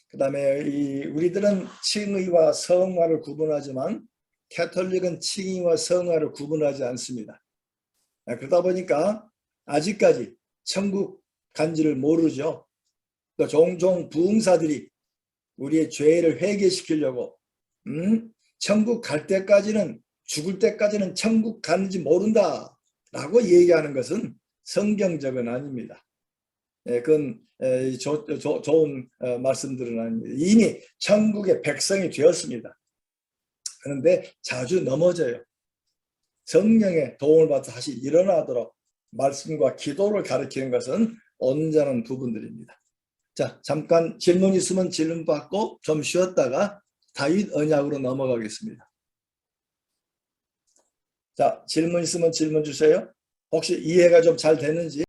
그 다음에 우리들은 칭의와 성화를 구분하지만 캐톨릭은 칭의와 성화를 구분하지 않습니다. 그러다 보니까 아직까지 천국 간지를 모르죠. 또 종종 부흥사들이 우리의 죄를 회개시키려고 천국 갈 때까지는, 죽을 때까지는 천국 가는지 모른다 라고 얘기하는 것은 성경적은 아닙니다. 그건 좋은 말씀들은 아닙니다. 이미 천국의 백성이 되었습니다. 그런데 자주 넘어져요. 성령의 도움을 받아 다시 일어나도록 말씀과 기도를 가르치는 것은 온전한 부분들입니다. 자, 잠깐 질문 있으면 질문 받고 좀 쉬었다가 다윗 언약으로 넘어가겠습니다. 자, 질문 있으면 질문 주세요. 혹시 이해가 좀 잘 되는지.